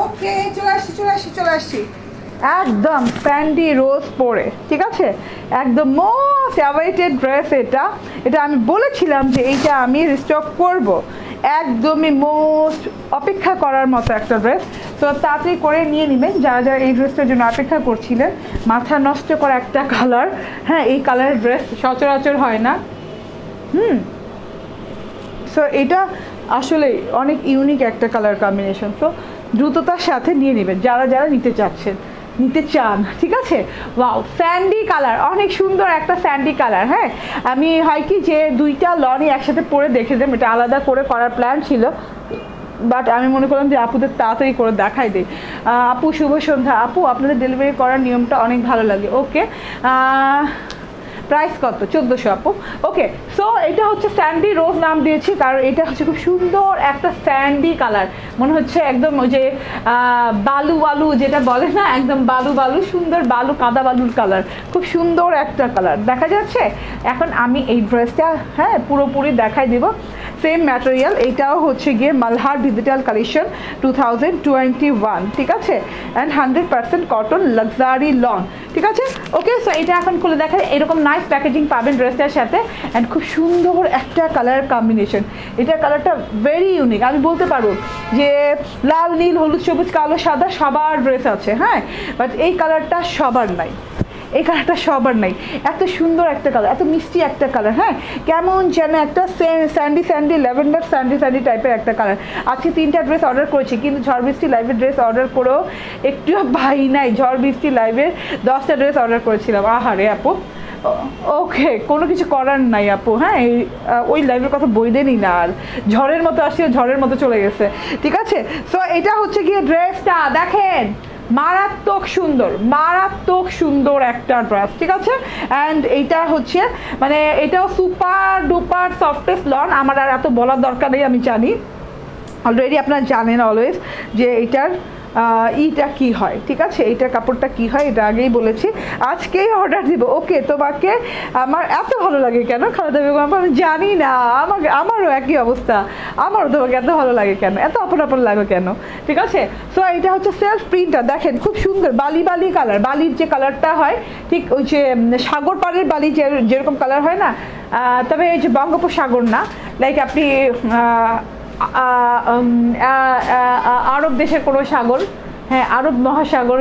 ওকে, চলে আসছি একদম স্যান্ডি রোজ পরে, ঠিক আছে, একদম মোস্ট অ্যাওয়েটেড ড্রেস। এটা আমি বলেছিলাম যে এইটা আমি রিস্টক করব, একদমই মোস্ট অপেক্ষা করার মতো একটা ড্রেস। তো তাড়াতাড়ি করে নিয়ে নেবেন যারা যারা এই ড্রেসটার জন্য অপেক্ষা করছিলেন। মাথা নষ্ট করা একটা কালার, হ্যাঁ, এই কালারের ড্রেস সচরাচর হয় না। সো এটা আসলে অনেক ইউনিক একটা কালার কম্বিনেশন। তো দ্রুততার সাথে নিয়ে নেবেন যারা যারা নিতে চান, ঠিক আছে। ওয়াও, স্যান্ডি কালার, অনেক সুন্দর একটা স্যান্ডি কালার। হ্যাঁ, আমি হয় কি যে 2টা লনই একসাথে পরে দেখে দেব, এটা আলাদা করে করার প্ল্যান ছিল, বাট আমি মনে করলাম যে আপুদের তাড়াতাড়ি করে দেখাই দিই। আপু শুভ সন্ধ্যা। আপু আপনাদের ডেলিভারি করার নিয়মটা অনেক ভালো লাগে। ওকে, প্রাইস কত? 1400 আপু। ওকে, সো এটা হচ্ছে স্যান্ডি রোজ নাম দিয়েছি কারণ এটা হচ্ছে খুব সুন্দর একটা স্যান্ডি কালার, মনে হচ্ছে একদম ওই যে বালু বালু যেটা বলে না, একদম বালু বালু, সুন্দর বালু, কাদা বালুর কালার, খুব সুন্দর একটা কালার দেখা যাচ্ছে। এখন আমি এই ড্রেসটা হ্যাঁ পুরোপুরি দেখাই দিব। সেম ম্যাটেরিয়াল, এইটাও হচ্ছে গিয়ে মালহার ডিজিটাল কালেকশন 2021, ঠিক আছে, অ্যান্ড 100% কটন লাক্সারি লন, ঠিক আছে। ওকে, সো এটা এখন খুলে দেখায়, এরকম নাইস প্যাকেজিং পাবেন ড্রেসটার সাথে, অ্যান্ড খুব সুন্দর একটা কালার কম্বিনেশন। এটার কালারটা ভেরি ইউনিক, আমি বলতে পারবো যে লাল নীল হলুদ সবুজ কালো সাদা সবার ড্রেস আছে, হ্যাঁ, বাট এই কালারটা সবার নাই, এই কালারটা সবার নাই। এত সুন্দর একটা কালার, এত মিষ্টি একটা কালার, হ্যাঁ, কেমন যেন একটা Sandy Sandy lavender Sandy Sandy টাইপের একটা কালার। আজকে 3টা ড্রেস অর্ডার করেছি, কিন্তু ঝড় বৃষ্টি লাইভের ড্রেস অর্ডার করেও একটুও ভাই নাই। ঝড় বৃষ্টি লাইভের 10টা ড্রেস অর্ডার করেছিলাম। আহারে আপু, ওকে, কোনো কিছু করার নাই আপু, হ্যাঁ, ওই লাইভের কথা বইলেনই না, আর ঝড়ের মতো আসছে, ঝড়ের মতো চলে গেছে, ঠিক আছে। সো এটা হচ্ছে গিয়ে ড্রেসটা দেখেন, মারাত্মক সুন্দর, মারাত্মক সুন্দর একটা ড্রেস, ঠিক আছে। অ্যান্ড এইটা হচ্ছে মানে এটাও সুপার ডুপার সফটেস্ট লন, আমার আর এত বলার দরকার নেই, আমি জানি অলরেডি, আপনারা জানেন অলওয়েজ যে এইটার ইটা কি হয়, ঠিক আছে, এইটার কাপড়টা কি হয় এটা আগেই বলেছি। আজকেই অর্ডার দিব। ওকে, তোমাকে আমার এত ভালো লাগে কেন খালেদা বেগম? আমি জানি না, আমারও একই অবস্থা, আমারও তোমাকে এত ভালো লাগে কেন, এত আপন আপন লাগে কেন, ঠিক আছে। সো এটা হচ্ছে সেলফ প্রিন্টটা, দেখেন খুব সুন্দর বালি বালি কালার, বালির যে কালারটা হয় ঠিক ওই যে সাগর পাড়ের বালি যেরকম কালার হয় না, তবে এই যে বঙ্গোপসাগর না, লাইক আপনি আরব দেশের কোনো সাগর, হ্যাঁ, আরব মহাসাগর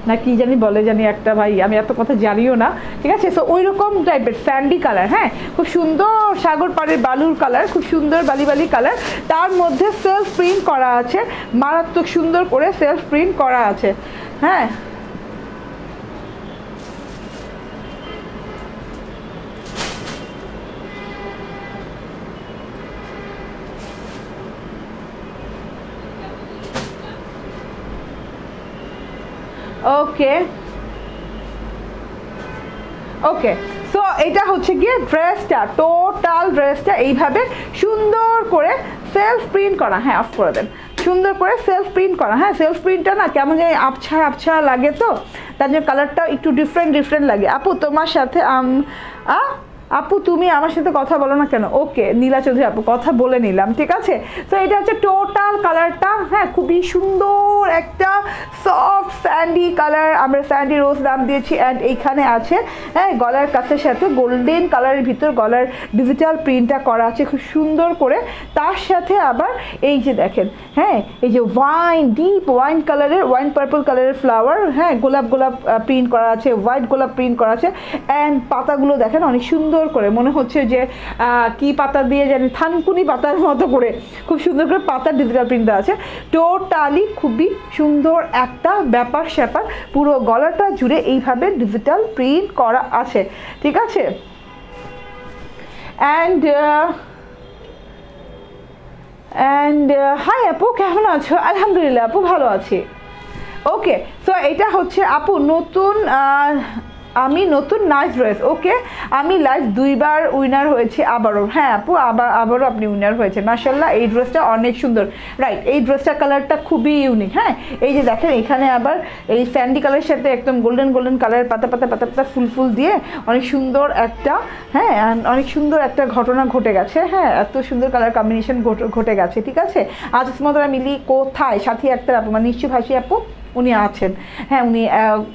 না কি জানি বলে জানি একটা, ভাই আমি এত কথা জানিও না, ঠিক আছে। সো ওই রকম টাইপের স্যান্ডি কালার, হ্যাঁ, খুব সুন্দর সাগর পাড়ের বালুর কালার, খুব সুন্দর বালি বালি কালার, তার মধ্যে সেলফ প্রিন্ট করা আছে, মারাত্মক সুন্দর করে সেলফ প্রিন্ট করা আছে, হ্যাঁ। ওকে ওকে, সো এটা হচ্ছে গিয়ে ড্রেসটা, টোটাল ড্রেসটা এইভাবে সুন্দর করে সেলফ প্রিন্ট করা, হ্যাঁ অফ করে দেন, সুন্দর করে সেলফ প্রিন্ট করা, হ্যাঁ, সেলফ প্রিন্টটা না কেমন জানি আবছা আবছা লাগে, তো তার জন্য কালারটা একটু ডিফারেন্ট ডিফারেন্ট লাগে। আপু তোমার সাথে আপু তুমি আমার সাথে কথা বলো না কেন? ওকে নীলা চৌধুরী আপু, কথা বলে নিলাম, ঠিক আছে। তো এটা হচ্ছে টোটাল কালারটা, হ্যাঁ, খুবই সুন্দর একটা সফট স্যান্ডি কালার, আমরা স্যান্ডি রোজ নাম দিয়েছি। অ্যান্ড এইখানে আছে হ্যাঁ গলার কাছের সাথে গোল্ডেন কালারের ভিতর গলার ডিজিটাল প্রিন্টটা করা আছে খুব সুন্দর করে, তার সাথে আবার এই যে দেখেন, হ্যাঁ, এই যে ডিপ ওয়াইন কালারের, ওয়াইন পার্পল কালারের ফ্লাওয়ার, হ্যাঁ, গোলাপ গোলাপ প্রিন্ট করা আছে, হোয়াইট গোলাপ প্রিন্ট করা আছে। অ্যান্ড পাতাগুলো দেখেন অনেক সুন্দর করে, মনে হচ্ছে যে কি পাতা দিয়ে জানি, থানকুনি পাতার মতো করে খুব সুন্দর করে পাতার ডিজিটাল প্রিন্ট দেওয়া আছে। টোটালি খুবই সুন্দর একটা ব্যাপার স্যাপার, পুরো গলাটা জুড়ে এইভাবে ডিজিটাল প্রিন্ট করা আছে, ঠিক আছে। অ্যান্ড হাই আপু, কেমন আছো? আলহামদুলিল্লাহ আপু, ভালো আছি। ওকে, সো এটা হচ্ছে আপু নতুন, আমি নতুন নাইস ড্রেস। ওকে, আমি লাইভ 2বার উইনার হয়েছি আবারও, হ্যাঁ আপু, আবারও আপনি উইনার হয়েছে, মাশাআল্লাহ। এই ড্রেসটা অনেক সুন্দর, রাইট, এই ড্রেসটার কালারটা খুবই ইউনিক, হ্যাঁ, এই যে দেখেন এখানে আবার এই স্যান্ডি কালারের সাথে একদম গোল্ডেন গোল্ডেন কালারের পাতা পাতা পাতা পাতা ফুল ফুল দিয়ে অনেক সুন্দর একটা, হ্যাঁ, অনেক সুন্দর একটা ঘটনা ঘটে গেছে, হ্যাঁ, এত সুন্দর কালার কম্বিনেশন ঘটে গেছে, ঠিক আছে। আজ সুমদরা মিলি কোথায়? সাথী একটা আপু, মানে নিশ্চয়ই ভাসি আপু উনি আছেন, হ্যাঁ, উনি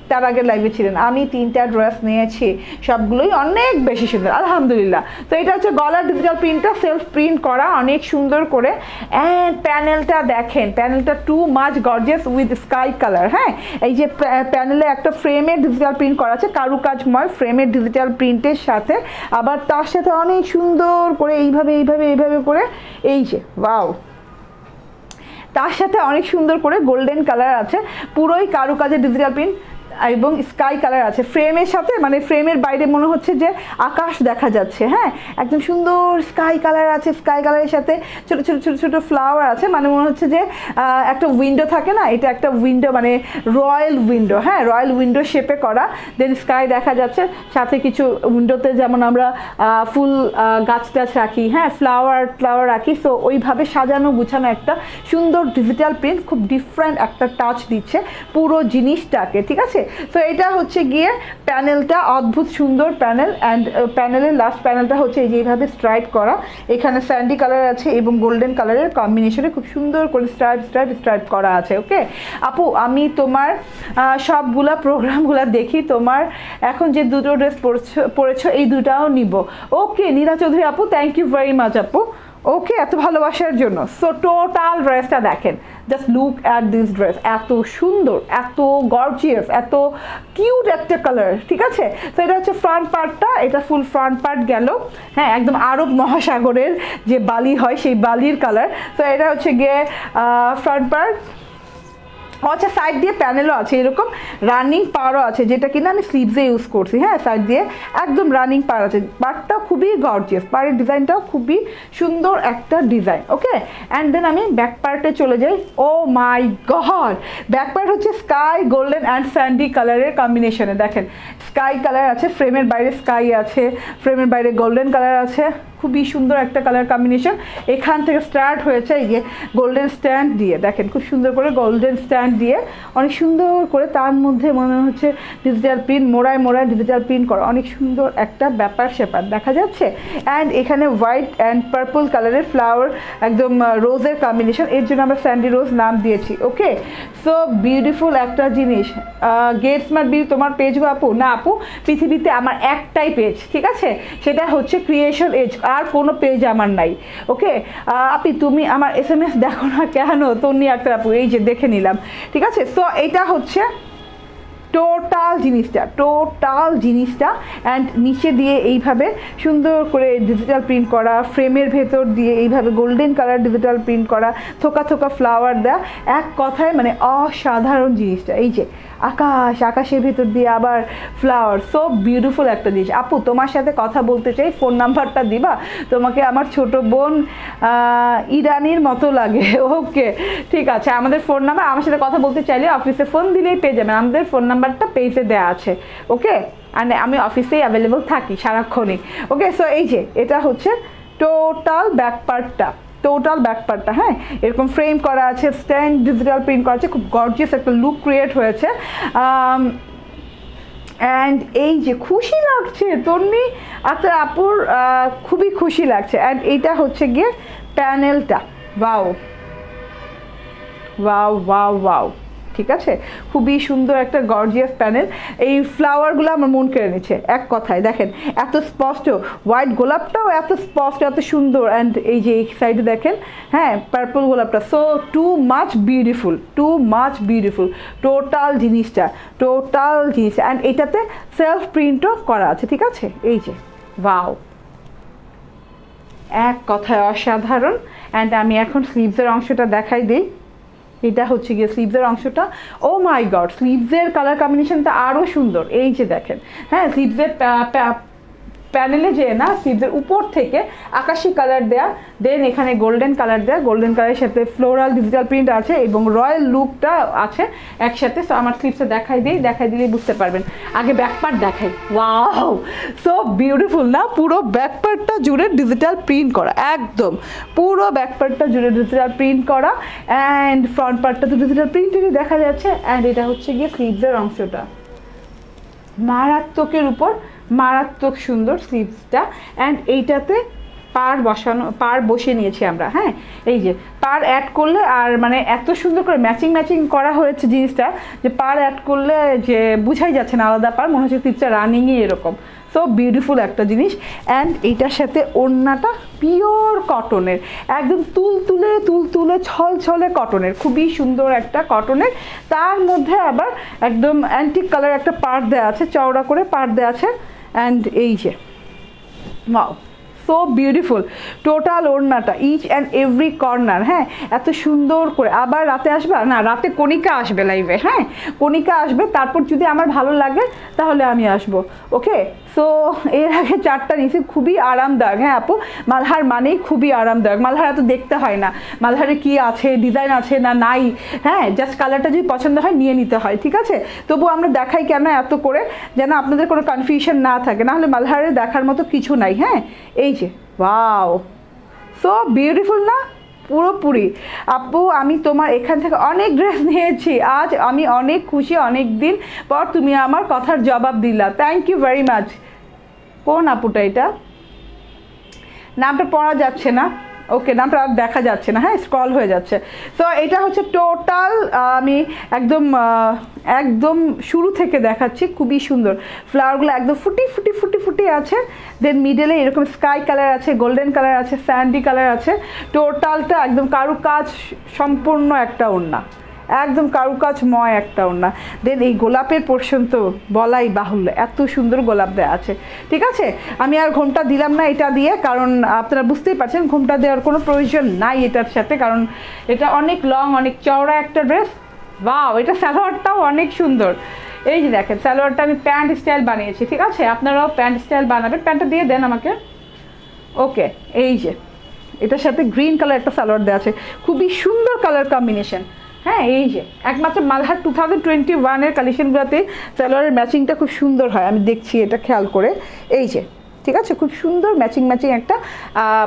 তার আগের লাইভে ছিলেন। আমি 3টা ড্রেস নিয়েছি, সবগুলোই অনেক বেশি সুন্দর আলহামদুলিল্লাহ। তো এটা হচ্ছে গলার ডিজিটাল প্রিন্টটা সেলফ প্রিন্ট করা অনেক সুন্দর করে। অ্যান্ড প্যানেলটা দেখেন, প্যানেলটা too much gorgeous with sky colour, হ্যাঁ, এই যে প্যানেলে একটা ফ্রেমের ডিজিটাল প্রিন্ট করা আছে, কারুকাজময় ফ্রেমের ডিজিটাল প্রিন্টের সাথে আবার তার সাথে অনেক সুন্দর করে এইভাবে এইভাবে এইভাবে করে এই যে ওয়াও, তার সাথে অনেক সুন্দর করে গোল্ডেন কালার আছে, পুরোই কারুকাজের ডিজিটাল প্রিন্ট। এবং স্কাই কালার আছে ফ্রেমের সাথে, মানে ফ্রেমের বাইরে মনে হচ্ছে যে আকাশ দেখা যাচ্ছে। হ্যাঁ, একদম সুন্দর স্কাই কালার আছে, স্কাই কালারের সাথে ছোট ছোট ছোট ছোট ফ্লাওয়ার আছে, মানে মনে হচ্ছে যে একটা উইন্ডো থাকে না, এটা একটা উইন্ডো, মানে রয়্যাল উইন্ডো। হ্যাঁ, রয়্যাল উইন্ডো শেপে করা, দেন স্কাই দেখা যাচ্ছে, সাথে কিছু উইন্ডোতে যেমন আমরা ফুল গাছ টাছ রাখি, হ্যাঁ ফ্লাওয়ার রাখি, সো ওইভাবে সাজানো গুছানো একটা সুন্দর ডিজিটাল প্রিন্ট, খুব ডিফারেন্ট একটা টাচ দিচ্ছে পুরো জিনিসটাকে। ঠিক আছে, তো এটা হচ্ছে গিয়ে প্যানেলটা, অদ্ভুত সুন্দর প্যানেল। অ্যান্ড প্যানেলের লাস্ট প্যানেলটা হচ্ছে এই যে এইভাবে স্ট্রাইপ করা, এখানে স্যান্ডি কালার আছে এবং গোল্ডেন কালারের কম্বিনেশনে খুব সুন্দর করে স্ট্রাইপ করা আছে। ওকে আপু, আমি তোমার সবগুলা প্রোগ্রামগুলা দেখি, তোমার এখন যে দুটো ড্রেস পরেছো এই দুটাও নিব। ওকে নীরা চৌধুরী আপু, থ্যাংক ইউ ভেরি মাচ আপু। ওকে, এত ভালোবাসার জন্য। সো টোটাল ড্রেসটা দেখেন, just look at this dress, এত সুন্দর, এত গর্জিয়াস, এত কিউট একটা কালার। ঠিক আছে, তো এটা হচ্ছে ফ্রন্ট পার্টটা, এটা ফুল ফ্রন্ট পার্ট গেল। হ্যাঁ, একদম আরব মহাসাগরের যে বালি হয় সেই বালির কালার। তো এটা হচ্ছে গিয়ে ফ্রন্ট পার্ট। আচ্ছা, সাইড দিয়ে প্যানেলও আছে, এরকম রানিং পারও আছে, যেটা কিনা আমি স্লিভসে ইউজ করছি। হ্যাঁ, সাইড দিয়ে একদম রানিং পার আছে, পারটাও খুবই গর্জিয়াস, পারের ডিজাইনটাও খুবই সুন্দর একটা ডিজাইন। ওকে, অ্যান্ড দেন আমি ব্যাক পার্টে চলে যাই। ও মাই গড, ব্যাক পার্ট হচ্ছে স্কাই গোল্ডেন অ্যান্ড স্যান্ডি কালারের কম্বিনেশনে। দেখেন স্কাই কালার আছে, ফ্রেমের বাইরে স্কাই আছে, ফ্রেমের বাইরে গোল্ডেন কালার আছে, খুবই সুন্দর একটা কালার কম্বিনেশন। এখান থেকে স্টার্ট হয়েছে এই যে গোল্ডেন স্ট্যান্ড দিয়ে, দেখেন খুব সুন্দর করে গোল্ডেন স্ট্যান্ড দিয়ে অনেক সুন্দর করে, তার মধ্যে মনে হচ্ছে ডিজিটাল প্রিন্ট, মোড়ায় ডিজিটাল প্রিন্ট করা, অনেক সুন্দর একটা ব্যাপার স্যাপার দেখা যাচ্ছে। অ্যান্ড এখানে হোয়াইট অ্যান্ড পার্পল কালারের ফ্লাওয়ার, একদম রোজের কম্বিনেশন, এর জন্য আমরা স্যান্ডি রোজ নাম দিয়েছি। ওকে, সো বিউটিফুল একটা জিনিস। গেট স্মার্ট বি তোমার পেজ গো আপু? না আপু, পৃথিবীতে আমার একটাই পেজ, ঠিক আছে, সেটা হচ্ছে ক্রিয়েশন এজ, আর কোনো পেজ আমার নাই। ওকে আপনি, তুমি আমার SMS দেখো না কেন? তন্নি আক্তার আপু, এই যে দেখে নিলাম। ঠিক আছে, সো এটা হচ্ছে টোটাল জিনিসটা। অ্যান্ড নিচে দিয়ে এইভাবে সুন্দর করে ডিজিটাল প্রিন্ট করা, ফ্রেমের ভেতর দিয়ে এইভাবে গোল্ডেন কালার ডিজিটাল প্রিন্ট করা, থোকা ফ্লাওয়ার দেওয়া, এক কথায় মানে অসাধারণ জিনিসটা। এই যে আকাশের ভেতর দিয়ে আবার ফ্লাওয়ার, সো বিউটিফুল একটা জিনিস। আপু, তোমার সাথে কথা বলতে চাই, ফোন নাম্বারটা দিবা? তোমাকে আমার ছোট বোন ইরানির মতো লাগে। ওকে ঠিক আছে, আমাদের ফোন নাম্বার, আমার সাথে কথা বলতে চাইলে অফিসে ফোন দিলেই পেয়ে যাবেন, আমাদের ফোন নাম্বারটা পেজে দেওয়া আছে। ওকে, আর আমি অফিসেই অ্যাভেলেবল থাকি সারাক্ষণই। ওকে, সো এই যে এটা হচ্ছে টোটাল ব্যাক পার্টটা। হ্যাঁ, এরকম ফ্রেম করা আছে, স্ট্যান্ড ডিজিটাল প্রিন্ট করা আছে, খুব গর্জিয়াস একটা লুক ক্রিয়েট হয়েছে। অ্যান্ড এই যে খুশি লাগছে তন্নি আক্তার আপুর, খুবই খুশি লাগছে। অ্যান্ড এইটা হচ্ছে গিয়ে প্যানেলটা, ওয়াও, ঠিক আছে, খুবই সুন্দর একটা গর্জিয়াস প্যানেল। এই ফ্লাওয়ারগুলো আমার মন কেড়ে নিচ্ছে এক কথায়। দেখেন এত স্পষ্ট, হোয়াইট গোলাপটাও এত স্পষ্ট, এত সুন্দর। অ্যান্ড এই যে এই সাইডে দেখেন, হ্যাঁ পার্পল গোলাপটা, so too much beautiful total জিনিসটা। অ্যান্ড এটাতে সেলফ প্রিন্টও করা আছে। ঠিক আছে, এই যে ওয়াও, এক কথায় অসাধারণ। অ্যান্ড আমি এখন স্লিভসের অংশটা দেখাই দিই। এটা হচ্ছে গিয়ে স্লিভসের অংশটা। ও মাই গড, স্লিভসের কালার কম্বিনেশনটা আরও সুন্দর। এই যে দেখেন, হ্যাঁ স্লিভসের প্যানেলে যে না, স্লিভসের উপর থেকে আকাশি কালার দেয়া, দেন এখানে গোল্ডেন কালার দেয়া, গোল্ডেন কালারের সাথে ফ্লোরাল ডিজিটাল প্রিন্ট আছে এবং রয়্যাল লুকটা আছে একসাথে। সো আমার স্লিভসে দেখাই দিলেই বুঝতে পারবেন। আগে ব্যাক পার্ট দেখাই। ওয়াও, সো বিউটিফুল না? পুরো ব্যাক পার্টটা জুড়ে ডিজিটাল প্রিন্ট করা, একদম পুরো ব্যাক পার্টটা জুড়ে ডিজিটাল প্রিন্ট করা। অ্যান্ড ফ্রন্ট পার্টটা তো ডিজিটাল প্রিন্টেরই দেখা যাচ্ছে। অ্যান্ড এটা হচ্ছে গিয়ে স্লিভসের অংশটা, মারাত্মক সুন্দর স্লিভসটা। অ্যান্ড এইটাতে পার বসিয়ে নিয়েছি আমরা। হ্যাঁ, এই যে পার অ্যাড করলে, আর মানে এত সুন্দর করে ম্যাচিং করা হয়েছে জিনিসটা, যে পার অ্যাড করলে যে বুঝাই যাচ্ছে না আলাদা পার, মনে হচ্ছে স্লিভসটা রানিংই এরকম। সো বিউটিফুল একটা জিনিস। অ্যান্ড এইটার সাথে ওড়নাটা পিওর কটনের, একদম তুলতুলে ছলছলে কটনের, খুবই সুন্দর একটা কটনের। তার মধ্যে আবার একদম অ্যান্টিক কালার একটা পাড় দেওয়া আছে, চওড়া করে পাড় দেওয়া আছে। অ্যান্ড এই যে ওয়াও, সো বিউটিফুল টোটাল ওড়নাটা ইচ অ্যান্ড এভরি কর্নার। হ্যাঁ, এত সুন্দর করে। আবার রাতে আসবে না, রাতে কণিকা আসবে লাইভে। হ্যাঁ, কণিকা আসবে, তারপর যদি আমার ভালো লাগে তাহলে আমি আসবো। ওকে, সো এর আগে 4টা নিয়েছি, খুবই আরামদায়ক। হ্যাঁ আপু, মালহার মানেই খুবই আরামদায়ক। মালহার এত দেখতে হয় না মালহারে কি আছে, ডিজাইন আছে না নাই। হ্যাঁ, জাস্ট কালারটা যদি পছন্দ হয় নিয়ে নিতে হয়, ঠিক আছে। তবু আমরা দেখাই কেন এত করে, যেন আপনাদের কোনো কনফিউশন না থাকে, নাহলে মালহারে দেখার মতো কিছু নাই। হ্যাঁ, এই যে ওয়াও, সো বিউটিফুল না পুরোপুরি। আপু আমি তোমার এখান থেকে অনেক ড্রেস নিয়েছি, আজ আমি অনেক খুশি, অনেক দিন পর তুমি আমার কথার জবাব দিলা, থ্যাংক ইউ ভেরি মাচ। কোন আপুটা এটা? নামটা পড়া যাচ্ছে না। ওকে, নামটা আর দেখা যাচ্ছে না। হ্যাঁ, স্ক্রল হয়ে যাচ্ছে। তো এটা হচ্ছে টোটাল, আমি একদম একদম শুরু থেকে দেখাচ্ছি। খুবই সুন্দর, ফ্লাওয়ারগুলো একদম ফুটি ফুটি ফুটি ফুটি আছে। দেন মিডলে এরকম স্কাই কালার আছে, গোল্ডেন কালার আছে, স্যান্ডি কালার আছে। টোটালটা একদম কারুকাজ সম্পূর্ণ একটা ওড়না, একদম কারুকাজময় একটা ওড়না। দেন এই গোলাপের পোর্শন তো বলাই বাহুল্য, এত সুন্দর গোলাপ দেওয়া আছে। ঠিক আছে, আমি আর ঘোমটা দিলাম না এটা দিয়ে, কারণ আপনারা বুঝতেই পারছেন ঘোমটা দেওয়ার কোনো প্রয়োজন নাই এটার সাথে, কারণ এটা অনেক লং, অনেক চওড়া একটা ড্রেস। বাও, এটা সালোয়ারটাও অনেক সুন্দর। এই যে দেখেন, সালোয়ারটা আমি প্যান্ট স্টাইল বানিয়েছি। ঠিক আছে, আপনারাও প্যান্ট স্টাইল বানাবেন। প্যান্টটা দিয়ে দেন আমাকে। ওকে, এই যে এটার সাথে গ্রিন কালার একটা সালোয়ার দেওয়া আছে, খুবই সুন্দর কালার কম্বিনেশন। হ্যাঁ, এই যে একমাত্র মালহার 2021-এর কালেকশনগুলোতে সালোয়ারের ম্যাচিংটা খুব সুন্দর হয়, আমি দেখছি এটা খেয়াল করে। এই যে, ঠিক আছে, খুব সুন্দর ম্যাচিং একটা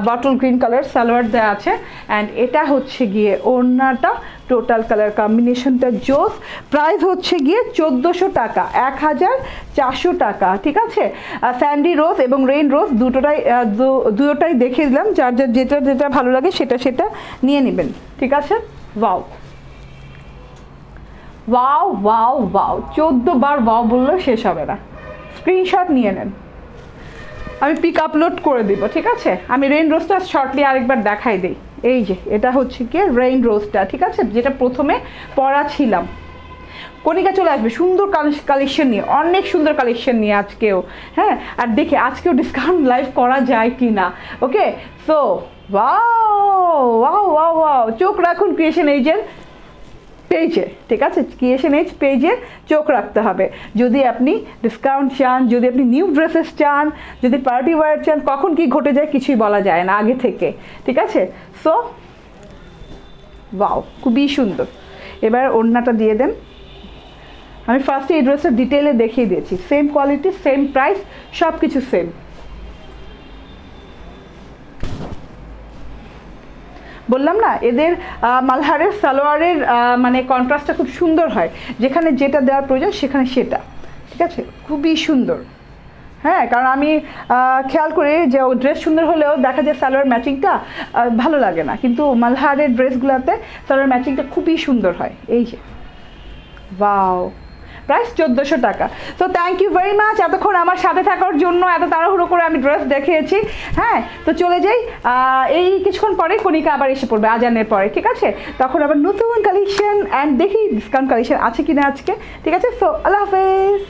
বটল গ্রিন কালার সালোয়ার দেওয়া আছে। অ্যান্ড এটা হচ্ছে গিয়ে ওড়নাটা, টোটাল কালার কম্বিনেশনটা জোস। প্রাইস হচ্ছে গিয়ে 1400 টাকা, 1400 টাকা। ঠিক আছে, স্যান্ডি রোজ এবং রেইন রোজ দুটোটাই দেখিয়ে দিলাম, যার যার যেটা যেটা ভালো লাগে সেটা নিয়ে নেবেন। ঠিক আছে, ওয়াও ওয়াও ওয়াও ওয়াও, 14 বার ওয়াও বললেও শেষ হবে না। স্ক্রিনশট নিয়ে নেন, আমি পিক আপলোড করে দিব। ঠিক আছে, আমি রেইন রোজটা শর্টলি আরেকবার দেখাই দিই। এই যে এটা হচ্ছে কি রেইন রোজটা, ঠিক আছে, যেটা প্রথমে পরা ছিলাম। কণিকা চলে আসবে সুন্দর কালেকশন নিয়ে, অনেক সুন্দর কালেকশন নিয়ে আজকেও। হ্যাঁ, আর দেখে আজকেও ডিসকাউন্ট লাইভ করা যায় কি না। Okay, so wow wow wow wow, চোখ রাখুন ক্রিয়েশন এইজের পেজে। ঠিক আছে, ক্রিয়েশন এজ পেজে চোখ রাখতে হবে। যদি আপনি ডিসকাউন্ট চান, যদি আপনি নিউ ড্রেসেস চান, যদি পার্টি ওয়্যার চান, কখন কি ঘটে যায় কিছুই বলা যায় না আগে থেকে। ঠিক আছে, সো ওয়াও, খুবই সুন্দর। এবার ওড়নাটা দিয়ে দেন। আমি ফার্স্টে এই ড্রেসটা ডিটেলে দেখিয়ে দিয়েছি, সেম কোয়ালিটি, সেম প্রাইস, সব কিছু সেম। বললাম না, এদের মালহারের সালোয়ারের মানে কন্ট্রাস্টটা খুব সুন্দর হয়, যেখানে যেটা দেওয়ার প্রয়োজন সেখানে সেটা। ঠিক আছে, খুবই সুন্দর। হ্যাঁ, কারণ আমি খেয়াল করি যে ড্রেস সুন্দর হলেও দেখা যায় সালোয়ার ম্যাচিংটা ভালো লাগে না, কিন্তু মালহারের ড্রেসগুলোতে সালোয়ার ম্যাচিংটা খুবই সুন্দর হয়। এই যে ওয়াও, প্রাইস 1400 টাকা। তো থ্যাংক ইউ ভেরি মাচ এতক্ষণ আমার সাথে থাকার জন্য। এত তাড়াহুড়ো করে আমি ড্রেস দেখিয়েছি। হ্যাঁ, তো চলে যাই, এই কিছুক্ষণ পরে কণিকা আবার এসে পড়বে আজানের পরে। ঠিক আছে, তখন আবার নতুন কালেকশন অ্যান্ড দেখি ডিসকাউন্ট কালেকশন আছে কিনা আজকে। ঠিক আছে, সো আল্লাহ হাফেজ।